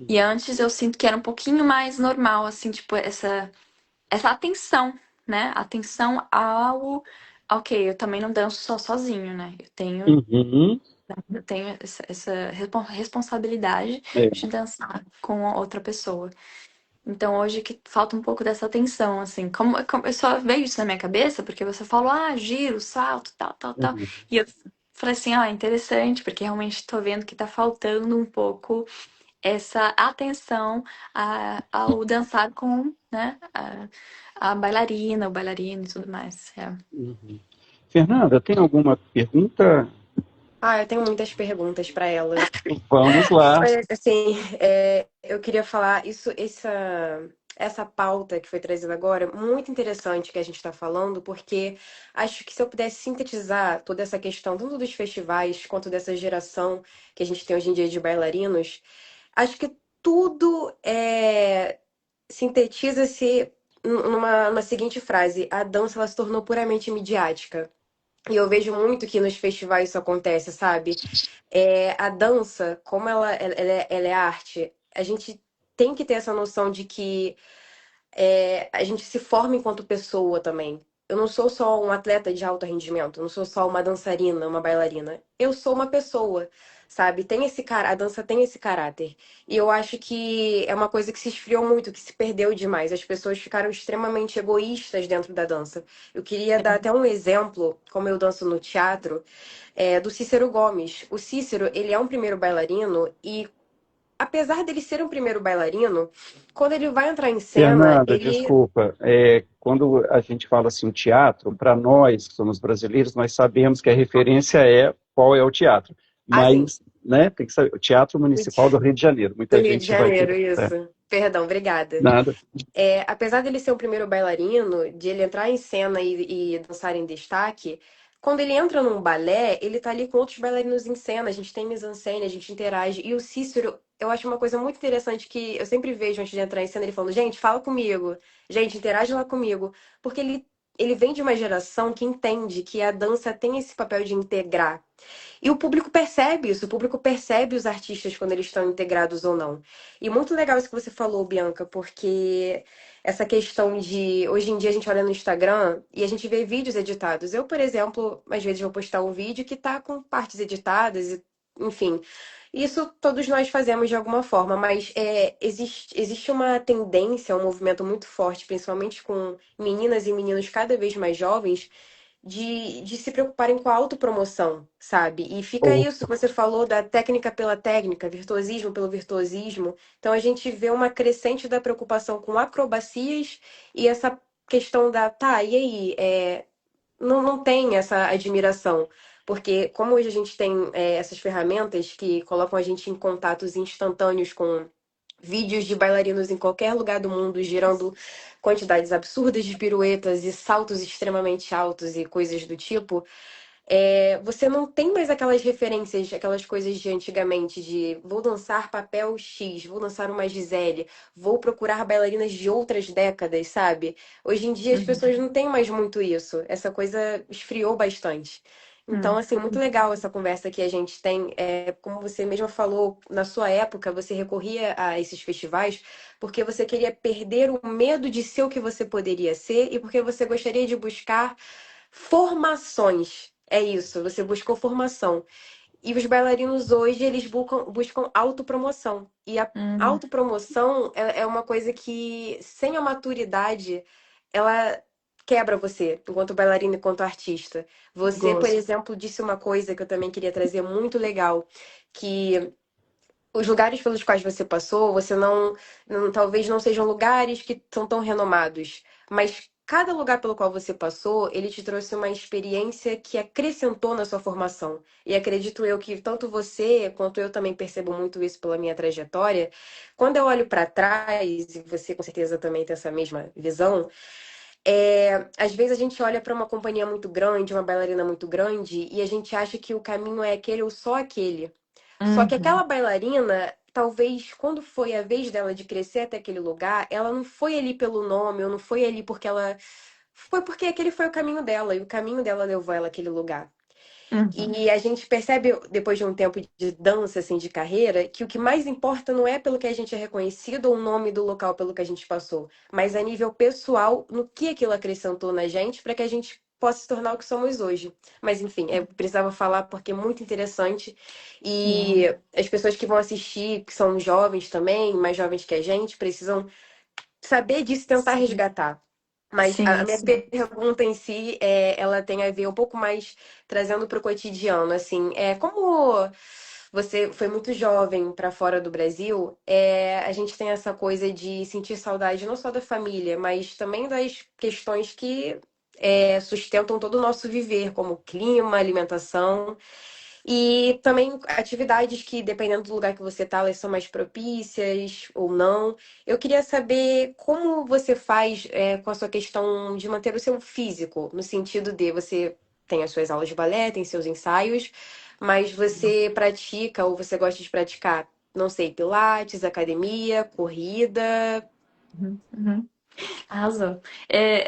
E antes eu sinto que era um pouquinho mais normal, assim, tipo, essa atenção, né? Atenção ok, eu também não danço só sozinho, né? Uhum. Eu tenho essa responsabilidade É. de dançar com a outra pessoa. Então hoje que falta um pouco dessa atenção, assim. Eu só veio isso na minha cabeça porque você falou, giro, salto, tal, tal, tal. Uhum. E eu falei assim, interessante, porque realmente tô vendo que tá faltando um pouco essa atenção ao dançar com, né, a bailarina, o bailarino e tudo mais. É. Uhum. Fernanda, tem alguma pergunta? Eu tenho muitas perguntas para ela. Vamos lá. Mas, assim, eu queria falar essa pauta que foi trazida agora, muito interessante que a gente está falando, porque acho que se eu pudesse sintetizar toda essa questão, tanto dos festivais quanto dessa geração que a gente tem hoje em dia de bailarinos, acho que tudo sintetiza-se numa seguinte frase: a dança ela se tornou puramente midiática. E eu vejo muito que nos festivais isso acontece, sabe? A dança, como ela é arte, a gente tem que ter essa noção de que a gente se forma enquanto pessoa também. Eu não sou só um atleta de alto rendimento, eu não sou só uma dançarina, uma bailarina. Eu sou uma pessoa, sabe? A dança tem esse caráter. E eu acho que é uma coisa que se esfriou muito, que se perdeu demais. As pessoas ficaram extremamente egoístas dentro da dança. Eu queria dar até um exemplo, como eu danço no teatro, do Cícero Gomes. O Cícero, ele é um primeiro bailarino e apesar dele ser um primeiro bailarino, quando ele vai entrar em cena, Fernanda, desculpa. Quando a gente fala assim, teatro, para nós que somos brasileiros, nós sabemos que a referência é qual é o teatro. assim, Mas, né, tem que saber, o Teatro Municipal do Rio de Janeiro. do Muita Rio de gente vai Janeiro, querer. isso. Perdão, obrigada. Nada. Apesar dele ser o primeiro bailarino, de ele entrar em cena e dançar em destaque, quando ele entra num balé, ele tá ali com outros bailarinos em cena, a gente tem mise-en-scène, a gente interage. E o Cícero, eu acho uma coisa muito interessante que eu sempre vejo antes de entrar em cena ele falando, gente, fala comigo, gente, interage lá comigo. Porque ele vem de uma geração que entende que a dança tem esse papel de integrar. E o público percebe isso, o público percebe os artistas quando eles estão integrados ou não. E muito legal isso que você falou, Bianca, porque essa questão de hoje em dia a gente olha no Instagram e a gente vê vídeos editados. Eu, por exemplo, às vezes vou postar um vídeo que tá com partes editadas, enfim. Isso todos nós fazemos de alguma forma, mas existe uma tendência, um movimento muito forte, principalmente com meninas e meninos cada vez mais jovens de se preocuparem com a autopromoção, sabe? E fica Ou, isso que você falou da técnica pela técnica, virtuosismo pelo virtuosismo. Então a gente vê uma crescente da preocupação com acrobacias e essa questão e aí? Não tem essa admiração. Porque como hoje a gente tem essas ferramentas que colocam a gente em contatos instantâneos com vídeos de bailarinos em qualquer lugar do mundo girando quantidades absurdas de piruetas e saltos extremamente altos e coisas do tipo, você não tem mais aquelas referências, aquelas coisas de antigamente, de vou dançar papel X, vou dançar uma Gisele, vou procurar bailarinas de outras décadas, sabe? Hoje em dia as pessoas Uhum. não têm mais muito isso. Essa coisa esfriou bastante. Então, Hum. assim, muito legal essa conversa que a gente tem. Como você mesma falou, na sua época, você recorria a esses festivais porque você queria perder o medo de ser o que você poderia ser e porque você gostaria de buscar formações. É isso, você buscou formação. E os bailarinos hoje, eles buscam autopromoção. E a Hum. autopromoção é uma coisa que, sem a maturidade, ela quebra você, enquanto bailarina e enquanto artista. Você, por Gosto. exemplo, disse uma coisa que eu também queria trazer muito legal, que os lugares pelos quais você passou, você talvez não sejam lugares que são tão renomados, mas cada lugar pelo qual você passou, ele te trouxe uma experiência que acrescentou na sua formação. E acredito eu que tanto você quanto eu também percebo muito isso pela minha trajetória. Quando eu olho para trás, e você com certeza também tem essa mesma visão, às vezes a gente olha para uma companhia muito grande, uma bailarina muito grande, e a gente acha que o caminho é aquele ou só aquele. Só que aquela Uhum. bailarina, talvez quando foi a vez dela de crescer até aquele lugar, ela não foi ali pelo nome, ou não foi ali porque ela. Foi porque aquele foi o caminho dela, e o caminho dela levou ela àquele lugar. Uhum. E a gente percebe, depois de um tempo de dança, assim, de carreira, que o que mais importa não é pelo que a gente é reconhecido ou o nome do local pelo que a gente passou, mas a nível pessoal, no que aquilo acrescentou na gente para que a gente possa se tornar o que somos hoje. Mas enfim, eu precisava falar porque é muito interessante e Sim. as pessoas que vão assistir, que são jovens também, mais jovens que a gente, precisam saber disso e tentar resgatar. Mas a Sim, minha sim. pergunta em si, ela tem a ver um pouco mais trazendo para o cotidiano, assim, como você foi muito jovem para fora do Brasil, a gente tem essa coisa de sentir saudade não só da família, mas também das questões que sustentam todo o nosso viver, como clima, alimentação. E também atividades que, dependendo do lugar que você está, elas são mais propícias ou não. Eu queria saber como você faz com a sua questão de manter o seu físico, no sentido de você tem as suas aulas de balé, tem seus ensaios, mas você pratica ou você gosta de praticar, não sei, pilates, academia, corrida. Uhum. Uhum. Arrasou.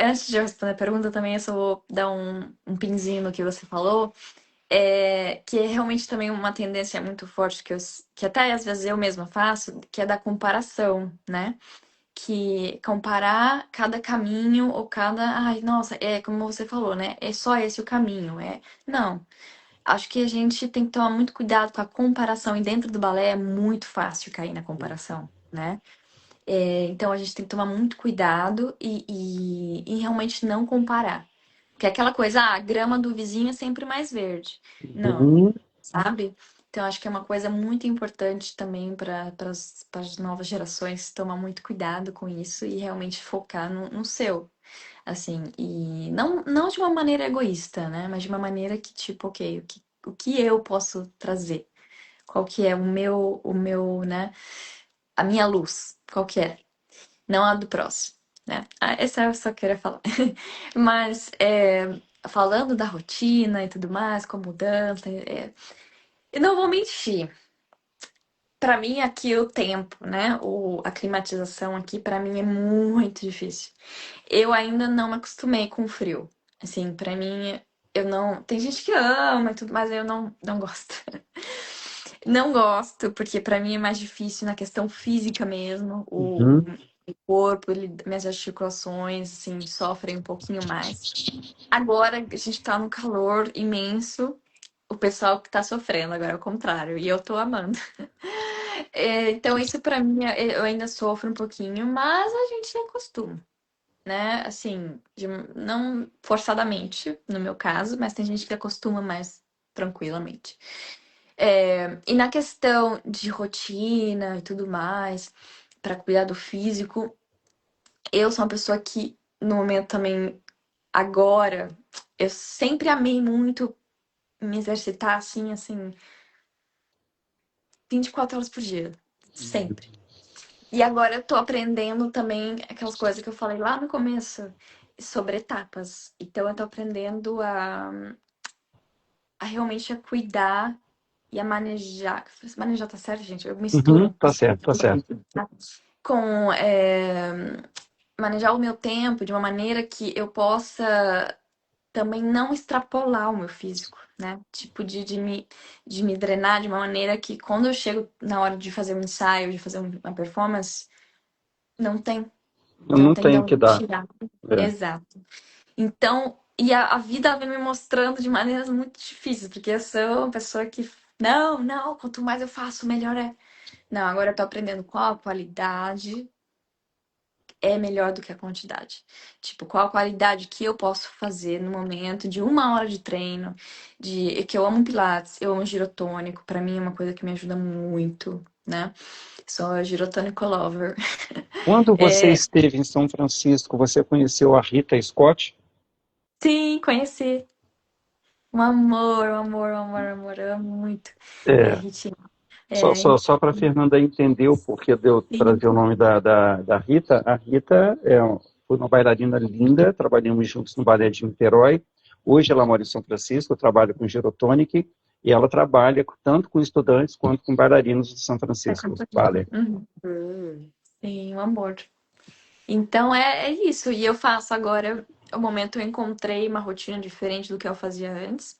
Antes de eu responder a pergunta, também eu só vou dar um pinzinho no que você falou, que é realmente também uma tendência muito forte que até às vezes eu mesma faço, que é da comparação, né? Que comparar cada caminho ou cada. Ai, nossa, como você falou, né? É só esse o caminho. Não. Acho que a gente tem que tomar muito cuidado com a comparação, e dentro do balé é muito fácil cair na comparação, né? Então a gente tem que tomar muito cuidado e realmente não comparar. Porque é aquela coisa, a grama do vizinho é sempre mais verde. Não, Uhum. sabe? Então acho que é uma coisa muito importante também para as novas gerações tomar muito cuidado com isso e realmente focar no seu. Assim, e não de uma maneira egoísta, né? Mas de uma maneira que, tipo, ok, o que eu posso trazer? Qual que é né? A minha luz, qual que é? Não a do próximo, né? Essa eu só queria falar. Mas, falando da rotina e tudo mais, com a mudança, eu não vou mentir. Pra mim, aqui o tempo, né? A climatização aqui, pra mim, é muito difícil. Eu ainda não me acostumei com o frio. Assim, pra mim, eu não. Tem gente que ama e tudo, mas eu não gosto. Não gosto, porque pra mim é mais difícil na questão física mesmo. O Uhum. corpo, minhas articulações, assim, sofrem um pouquinho mais. Agora a gente tá num calor imenso. O pessoal que tá sofrendo, agora é o contrário. E eu tô amando. Então, isso pra mim, eu ainda sofro um pouquinho, mas a gente acostuma, né? Assim, não forçadamente, no meu caso, mas tem gente que acostuma mais tranquilamente. E na questão de rotina e tudo mais, para cuidar do físico, eu sou uma pessoa que, no momento também, agora, eu sempre amei muito me exercitar assim, 24 horas por dia. Sempre. E agora eu tô aprendendo também aquelas coisas que eu falei lá no começo sobre etapas. Então eu tô aprendendo a realmente a cuidar e a manejar. Manejar tá certo, gente? Eu Uhum, misturo. tá certo, tá certo. Com manejar o meu tempo de uma maneira que eu possa também não extrapolar o meu físico, né? Tipo, de me drenar de uma maneira que quando eu chego na hora de fazer um ensaio, de fazer uma performance, não tem, Eu não não tem de tenho que onde dar. tirar. É. Exato. Então, a vida vem me mostrando de maneiras muito difíceis, porque eu sou uma pessoa que, não, não, quanto mais eu faço, melhor é. Não, agora eu tô aprendendo qual a qualidade é melhor do que a quantidade. Tipo, qual a qualidade que eu posso fazer no momento de 1 hora de treino, de que eu amo Pilates, eu amo girotônico, pra mim é uma coisa que me ajuda muito, né? Sou a girotônico lover. Quando você É, esteve em São Francisco, você conheceu a Rita Scott? sim, conheci. Um amor, um amor, um amor, um amor, eu amo muito. É, Ritinha. só, É, só, só para a Fernanda entender o porquê de eu sim, trazer o nome da Rita. A Rita foi uma bailarina linda, trabalhamos juntos no Balé de Niterói. Hoje ela mora em São Francisco, trabalha com Girotonic, e ela trabalha tanto com estudantes quanto com bailarinos de São é Francisco companhia. Ballet. Uhum. Hum. Sim, um amor. Então é isso. E eu faço agora, o momento eu encontrei uma rotina diferente do que eu fazia antes.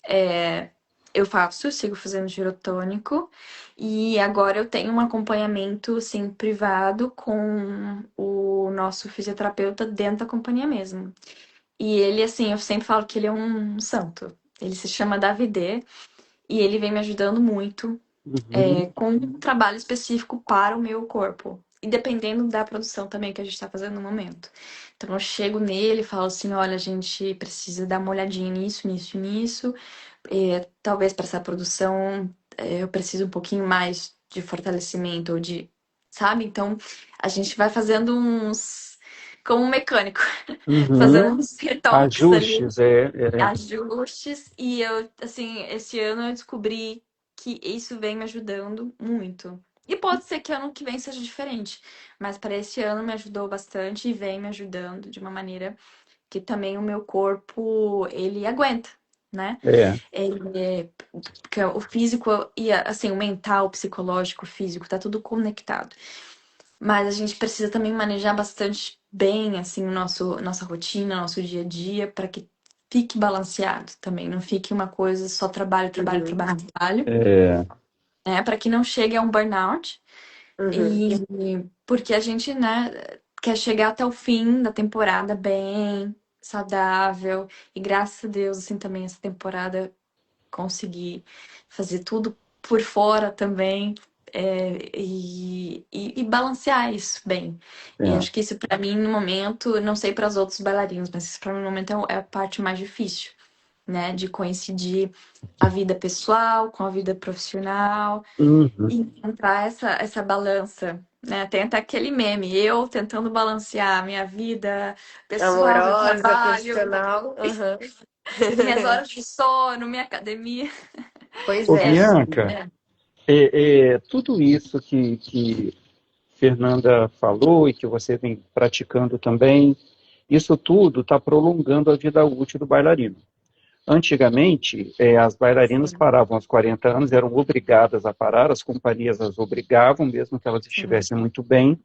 É, eu sigo fazendo girotônico e agora eu tenho um acompanhamento assim privado com o nosso fisioterapeuta dentro da companhia mesmo. E ele assim, eu sempre falo que ele é um santo. Ele se chama Davide e ele vem me ajudando muito Uhum. com um trabalho específico para o meu corpo. E dependendo da produção também que a gente está fazendo no momento. Então eu chego nele e falo assim, olha, a gente precisa dar uma olhadinha nisso, nisso e nisso. Talvez para essa produção eu preciso um pouquinho mais de fortalecimento ou de, sabe? Então a gente vai fazendo uns, como um mecânico, Uhum. fazendo uns retoques ali, Ajustes, é. ajustes. E eu, assim, esse ano eu descobri que isso vem me ajudando muito. E pode ser que ano que vem seja diferente, mas para esse ano me ajudou bastante e vem me ajudando de uma maneira que também o meu corpo ele aguenta, né? É. Porque o físico e assim, o mental, o psicológico, o físico, tá tudo conectado. Mas a gente precisa também manejar bastante bem assim nossa rotina, nosso dia a dia, para que fique balanceado também, não fique uma coisa só trabalho, trabalho, Uhum. trabalho, trabalho, É. né? Para que não chegue a um burnout. Uhum. E porque a gente, né, quer chegar até o fim da temporada bem, saudável. E graças a Deus, assim, também essa temporada consegui fazer tudo por fora também. E balancear isso bem. E É. acho que isso para mim no momento, não sei para os outros bailarinos, mas isso para mim no momento é a parte mais difícil, né? De coincidir a vida pessoal com a vida profissional Uhum. e encontrar essa balança, né? Tem até aquele meme, eu tentando balancear a minha vida pessoal, meu Amorosa, trabalho, profissional. Uhum. minhas horas de sono, minha academia. Pois Ô, é. Bianca, É. tudo isso que Fernanda falou e que você vem praticando também, isso tudo está prolongando a vida útil do bailarino. Antigamente, as bailarinas Sim, paravam aos 40 anos, eram obrigadas a parar, as companhias as obrigavam, mesmo que elas sim. estivessem muito bem.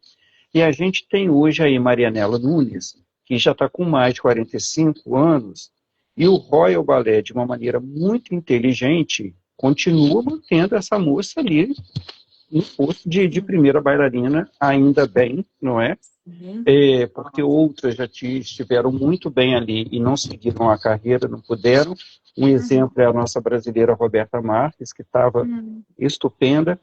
E a gente tem hoje aí Marianela Nunes, que já está com mais de 45 anos, e o Royal Ballet, de uma maneira muito inteligente, continua mantendo essa moça ali no posto de primeira bailarina, ainda bem, não é? Sim. Porque outras já estiveram muito bem ali e não seguiram a carreira, não puderam. Um Uhum. exemplo é a nossa brasileira Roberta Marques, que estava Uhum. estupenda.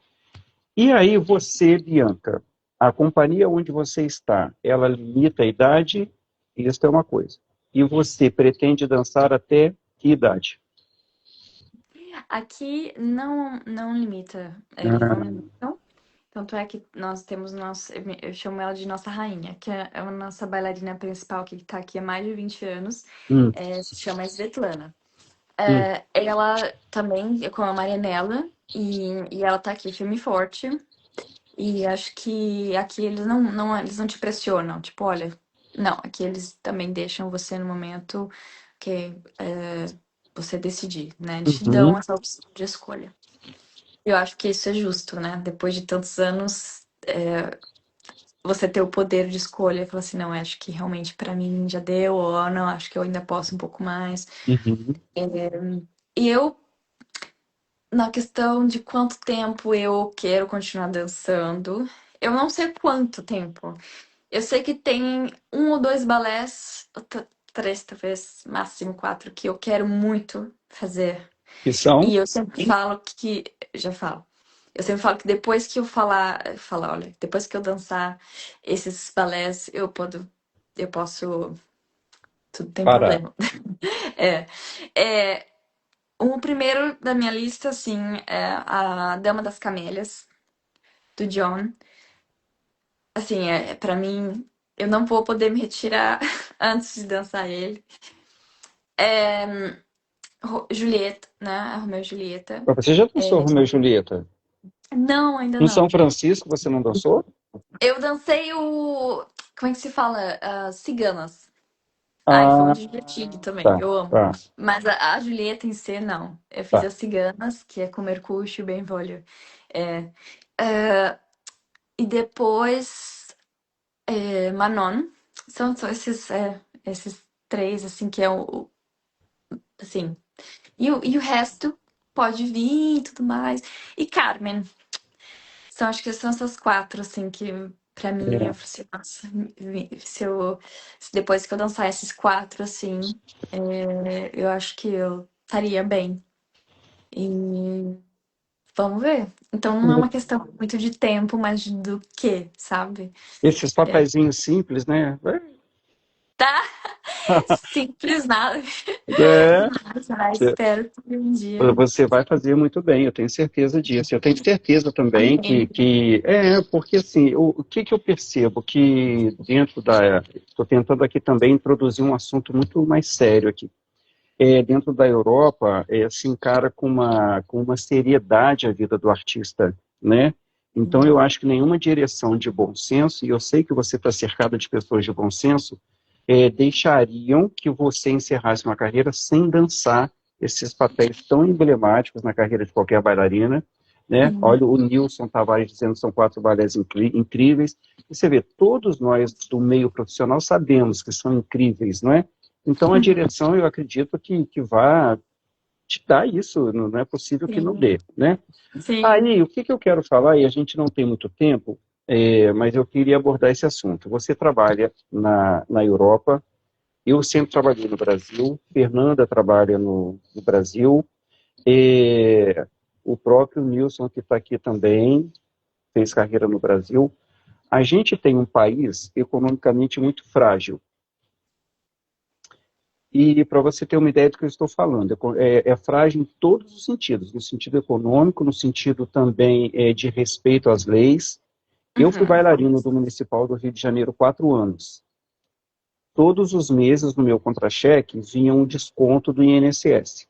E aí você, Bianca, a companhia onde você está, ela limita a idade? Isso é uma coisa. E você pretende dançar até que idade? Aqui não limita, eles não Ah, limitam. Tanto é que nós temos eu chamo ela de nossa rainha, que é a nossa bailarina principal que está aqui há mais de 20 anos, hum, se chama Svetlana. hum, Ela também é com a Marianela e ela tá aqui firme e forte. E acho que aqui eles não te pressionam. Tipo, olha, não, aqui eles também deixam você no momento que você decidir, né? Te dão Uhum. essa opção de escolha. Eu acho que isso é justo, né? Depois de tantos anos, você ter o poder de escolha e falar assim, não, acho que realmente pra mim já deu, ou não, acho que eu ainda posso um pouco mais. Uhum. E eu, na questão de quanto tempo eu quero continuar dançando, eu não sei quanto tempo. Eu sei que tem um ou dois balés, ou três, talvez, máximo quatro, que eu quero muito fazer. Que são? E eu sempre falo que. Já falo. Eu sempre falo que depois que eu falar, olha, depois que eu dançar esses balés, eu posso, tudo tem Parar. problema. É, é, o primeiro da minha lista, assim, é a Dama das Camélias, do John. Assim, para mim, eu não vou poder me retirar antes de dançar ele. Julieta, né? A Romeu e Julieta. Mas você já dançou É, Romeu e Julieta? não, ainda No São não. Francisco você não dançou? Eu dancei o. Como é que se fala? Ciganas. Ai, foi Ah, muito divertido também. tá, Eu amo. tá, Mas a Julieta em si, não. Eu fiz tá. as Ciganas, que é com Mercúrio e Benvolio. É, é, e depois Manon. São esses três, assim, que é assim. E o resto pode vir e tudo mais. E Carmen. Acho que são essas quatro, assim, que pra mim, eu É. falei assim, nossa, se depois que eu dançar esses quatro, assim, eu acho que eu estaria bem. E vamos ver. Então não é uma questão muito de tempo, mas do que, sabe? Esses papeizinhos simples, né? Tá simples nada, É, mas espero que um dia. você vai fazer muito bem, eu tenho certeza disso. Eu tenho certeza também Amém. porque assim, o que que eu percebo? Que dentro da. Estou tentando aqui também introduzir um assunto muito mais sério aqui. Dentro da Europa, se encara com uma seriedade a vida do artista, né? Então, eu acho que nenhuma direção de bom senso, e eu sei que você está cercado de pessoas de bom senso, deixariam que você encerrasse uma carreira sem dançar esses papéis tão emblemáticos na carreira de qualquer bailarina, né? Sim. Olha, o Nilson Tavares dizendo que são quatro balés incríveis, e você vê, todos nós do meio profissional sabemos que são incríveis, não é? Então, a Uhum. direção, eu acredito que vá te dar isso, não é possível que não Sim. dê, né? Sim. Aí, o que que eu quero falar, e a gente não tem muito tempo, mas eu queria abordar esse assunto. Você trabalha na Europa, eu sempre trabalhei no Brasil, Fernanda trabalha no Brasil, o próprio Nilson, que está aqui também, fez carreira no Brasil. A gente tem um país economicamente muito frágil. E para você ter uma ideia do que eu estou falando, é frágil em todos os sentidos, no sentido econômico, no sentido também de respeito às leis. Eu fui Uhum. bailarino do Municipal do Rio de Janeiro 4 anos. Todos os meses no meu contra-cheque vinha um desconto do INSS.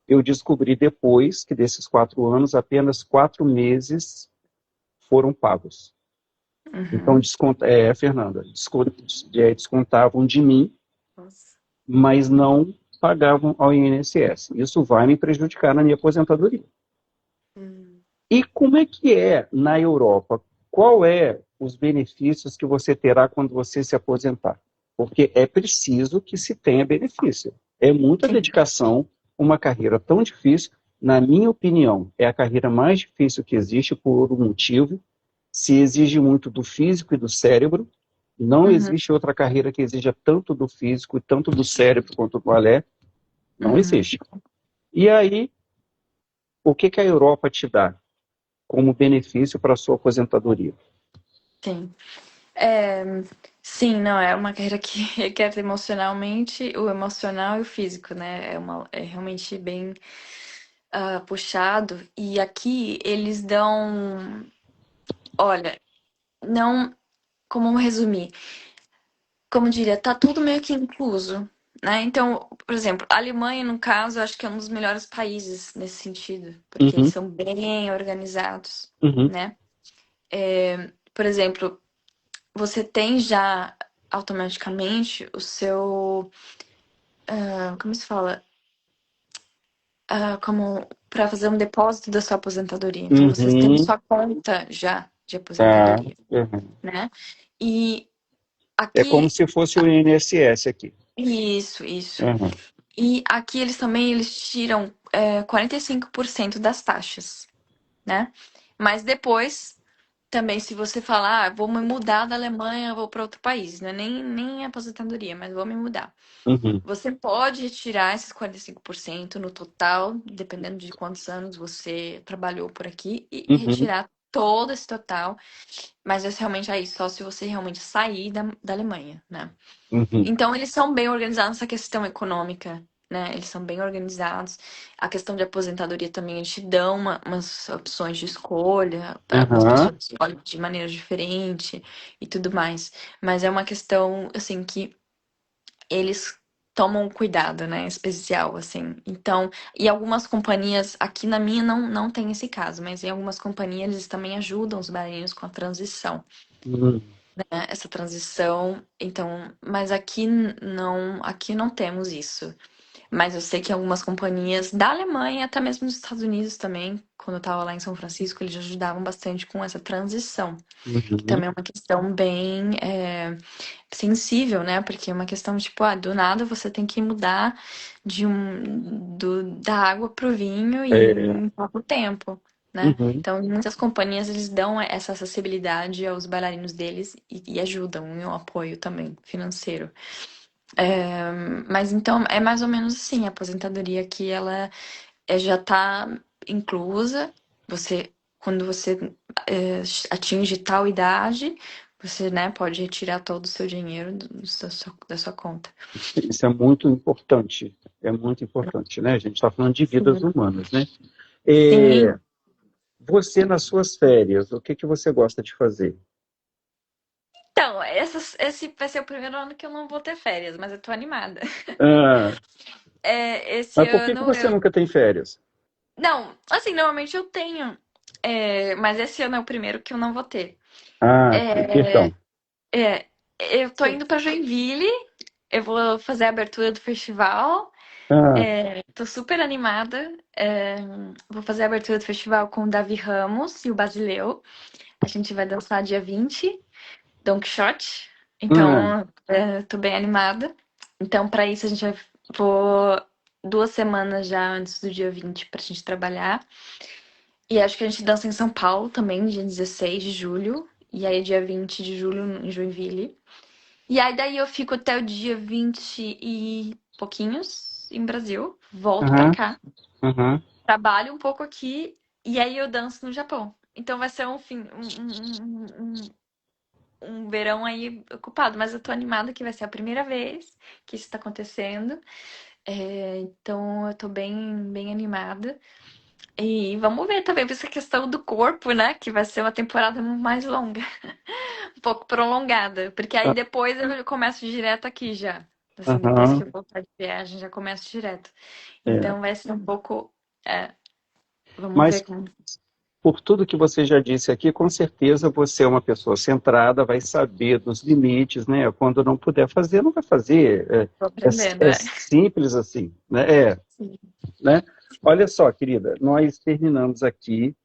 Eu descobri depois que desses 4 anos, apenas 4 meses foram pagos. Então, Uhum. Fernanda, descontavam de mim, Nossa. mas não pagavam ao INSS. Isso vai me prejudicar na minha aposentadoria. Hum. E como é que é na Europa? Qual é os benefícios que você terá quando você se aposentar? Porque é preciso que se tenha benefício. É muita Sim. dedicação, uma carreira tão difícil. Na minha opinião, é a carreira mais difícil que existe por um motivo. Se exige muito do físico e do cérebro. Não Uhum. existe outra carreira que exija tanto do físico e tanto do cérebro quanto o balé. Não Uhum. existe. E aí, o que que a Europa te dá como benefício para a sua aposentadoria? Sim. É, sim, não, é uma carreira que requer emocionalmente, o emocional e o físico, né? É realmente bem puxado. E aqui eles dão, olha, não, como resumir? Como diria, tá tudo meio que incluso, né? Então, por exemplo, a Alemanha, no caso, eu acho que é um dos melhores países nesse sentido, porque eles Uhum, são bem organizados, uhum, né? Por exemplo, você tem já automaticamente o seu, como se fala? Como para fazer um depósito da sua aposentadoria. Então, você tem Uhum. sua conta já de Tá. aposentadoria, Uhum. né? E É como aqui, se fosse o INSS aqui. isso. Uhum. E aqui eles tiram 45% das taxas, né? Mas depois, também, se você falar, vou me mudar da Alemanha, vou para outro país, não é nem aposentadoria, mas vou me mudar. Uhum. Você pode retirar esses 45% no total, dependendo de quantos anos você trabalhou por aqui, e Uhum. retirar todo esse total, mas é realmente aí só se você realmente sair da Alemanha, né? Uhum. Então, eles são bem organizados nessa questão econômica, né? Eles são bem organizados. A questão de aposentadoria também, eles te dão umas opções de escolha, algumas Uhum. pessoas escolhem de maneira diferente e tudo mais. Mas é uma questão, assim, que eles tomam cuidado, né? Especial, assim. Então, e algumas companhias, aqui na minha não tem esse caso, mas em algumas companhias eles também ajudam os bailarinos com a transição, Uhum. né? Essa transição, então, mas aqui não temos isso. Mas eu sei que algumas companhias da Alemanha, até mesmo dos Estados Unidos também, quando eu estava lá em São Francisco, eles ajudavam bastante com essa transição. Que Uhum. também é uma questão bem sensível, né? Porque é uma questão tipo, do nada você tem que mudar da água pro vinho e É. em pouco tempo, né? Uhum. Então, muitas companhias eles dão essa acessibilidade aos bailarinos deles e ajudam em um apoio também financeiro. Mas então é mais ou menos assim, a aposentadoria aqui ela já está inclusa. Quando você atinge tal idade, você, né, pode retirar todo o seu dinheiro da sua conta. Isso é muito importante. É muito importante, né? A gente está falando de vidas Sim. humanas, né? Sim. Você, nas suas férias, o que que você gosta de fazer? Então, esse vai ser o primeiro ano que eu não vou ter férias, mas eu tô animada. Ah, Esse mas por que que ano você nunca tem férias? Não, assim, normalmente eu tenho. Mas esse ano é o primeiro que eu não vou ter. Ah, É, perdão. é, eu tô Sim. indo pra Joinville, eu vou fazer a abertura do festival. Ah, Tô super animada. Vou fazer a abertura do festival com o Davi Ramos e o Basileu. A gente vai dançar dia 20, Don Quixote. ah, Então, tô bem animada. Então, pra isso, vou 2 semanas já antes do dia 20 pra gente trabalhar. E acho que a gente dança em São Paulo também, dia 16 de julho. E aí, dia 20 de julho, em Joinville. E aí, daí eu fico até o dia 20 e pouquinhos em Brasil. Volto pra aham, cá. aham. Trabalho um pouco aqui. E aí, eu danço no Japão. Então, vai ser um verão aí ocupado. Mas eu tô animada que vai ser a primeira vez que isso tá acontecendo. Então, eu tô bem animada. E vamos ver também essa questão do corpo, né? Que vai ser uma temporada mais longa, um pouco prolongada. Porque aí Ah, depois eu começo direto aqui já. Assim, depois que aham, eu voltar de viagem, já começo direto. é. Então vai ser um pouco. Vamos ver Mas como. por tudo que você já disse aqui, com certeza você é uma pessoa centrada, vai saber dos limites, né? Quando não puder fazer, não vai fazer. Tô aprendendo, É simples assim, né? Sim. Né? Olha só, querida, nós terminamos aqui.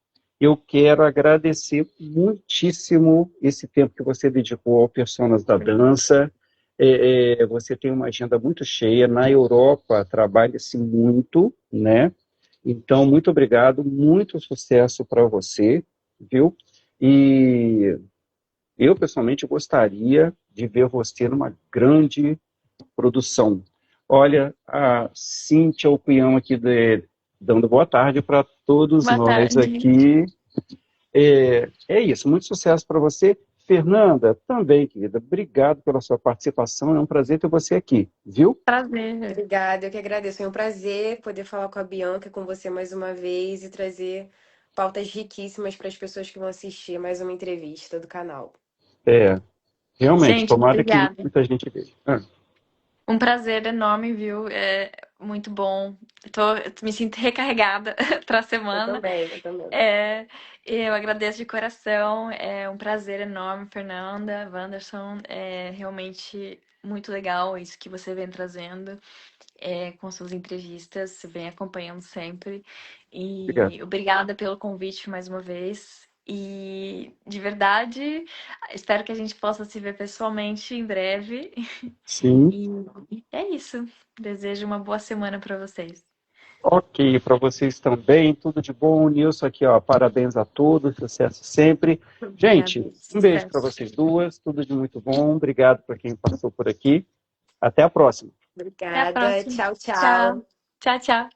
Eu quero agradecer muitíssimo esse tempo que você dedicou ao Personas da Dança. Você tem uma agenda muito cheia. Na Europa, trabalha-se muito, né? Então, muito obrigado, muito sucesso para você, viu? E eu, pessoalmente, gostaria de ver você numa grande produção. Olha, a Cíntia Alpião aqui dando boa tarde para todos Boa nós tarde. aqui. É isso, muito sucesso para você. Fernanda, também, querida, obrigado pela sua participação, é um prazer ter você aqui, viu? Prazer. Obrigada, eu que agradeço. Foi um prazer poder falar com a Bianca, com você mais uma vez e trazer pautas riquíssimas para as pessoas que vão assistir mais uma entrevista do canal. É, realmente, Gente, tomara que obrigada. muita gente veja. Um prazer enorme, viu? muito bom. Eu me sinto recarregada para a Eu semana. também, eu também. Eu agradeço de coração. É um prazer enorme, Fernanda, Wanderson. É realmente muito legal isso que você vem trazendo com suas entrevistas. Você vem acompanhando sempre. Obrigado. E obrigada pelo convite mais uma vez. E de verdade, espero que a gente possa se ver pessoalmente em breve. Sim. E é isso. Desejo uma boa semana para vocês. Ok, para vocês também, tudo de bom. Nilson aqui, ó, parabéns a todos, sucesso sempre. Gente, Obrigada. um beijo para Sucesso. vocês duas, tudo de muito bom. Obrigado para quem passou por aqui. Até a próxima. Até a Obrigada. próxima. Tchau, Tchau. tchau. Tchau, tchau.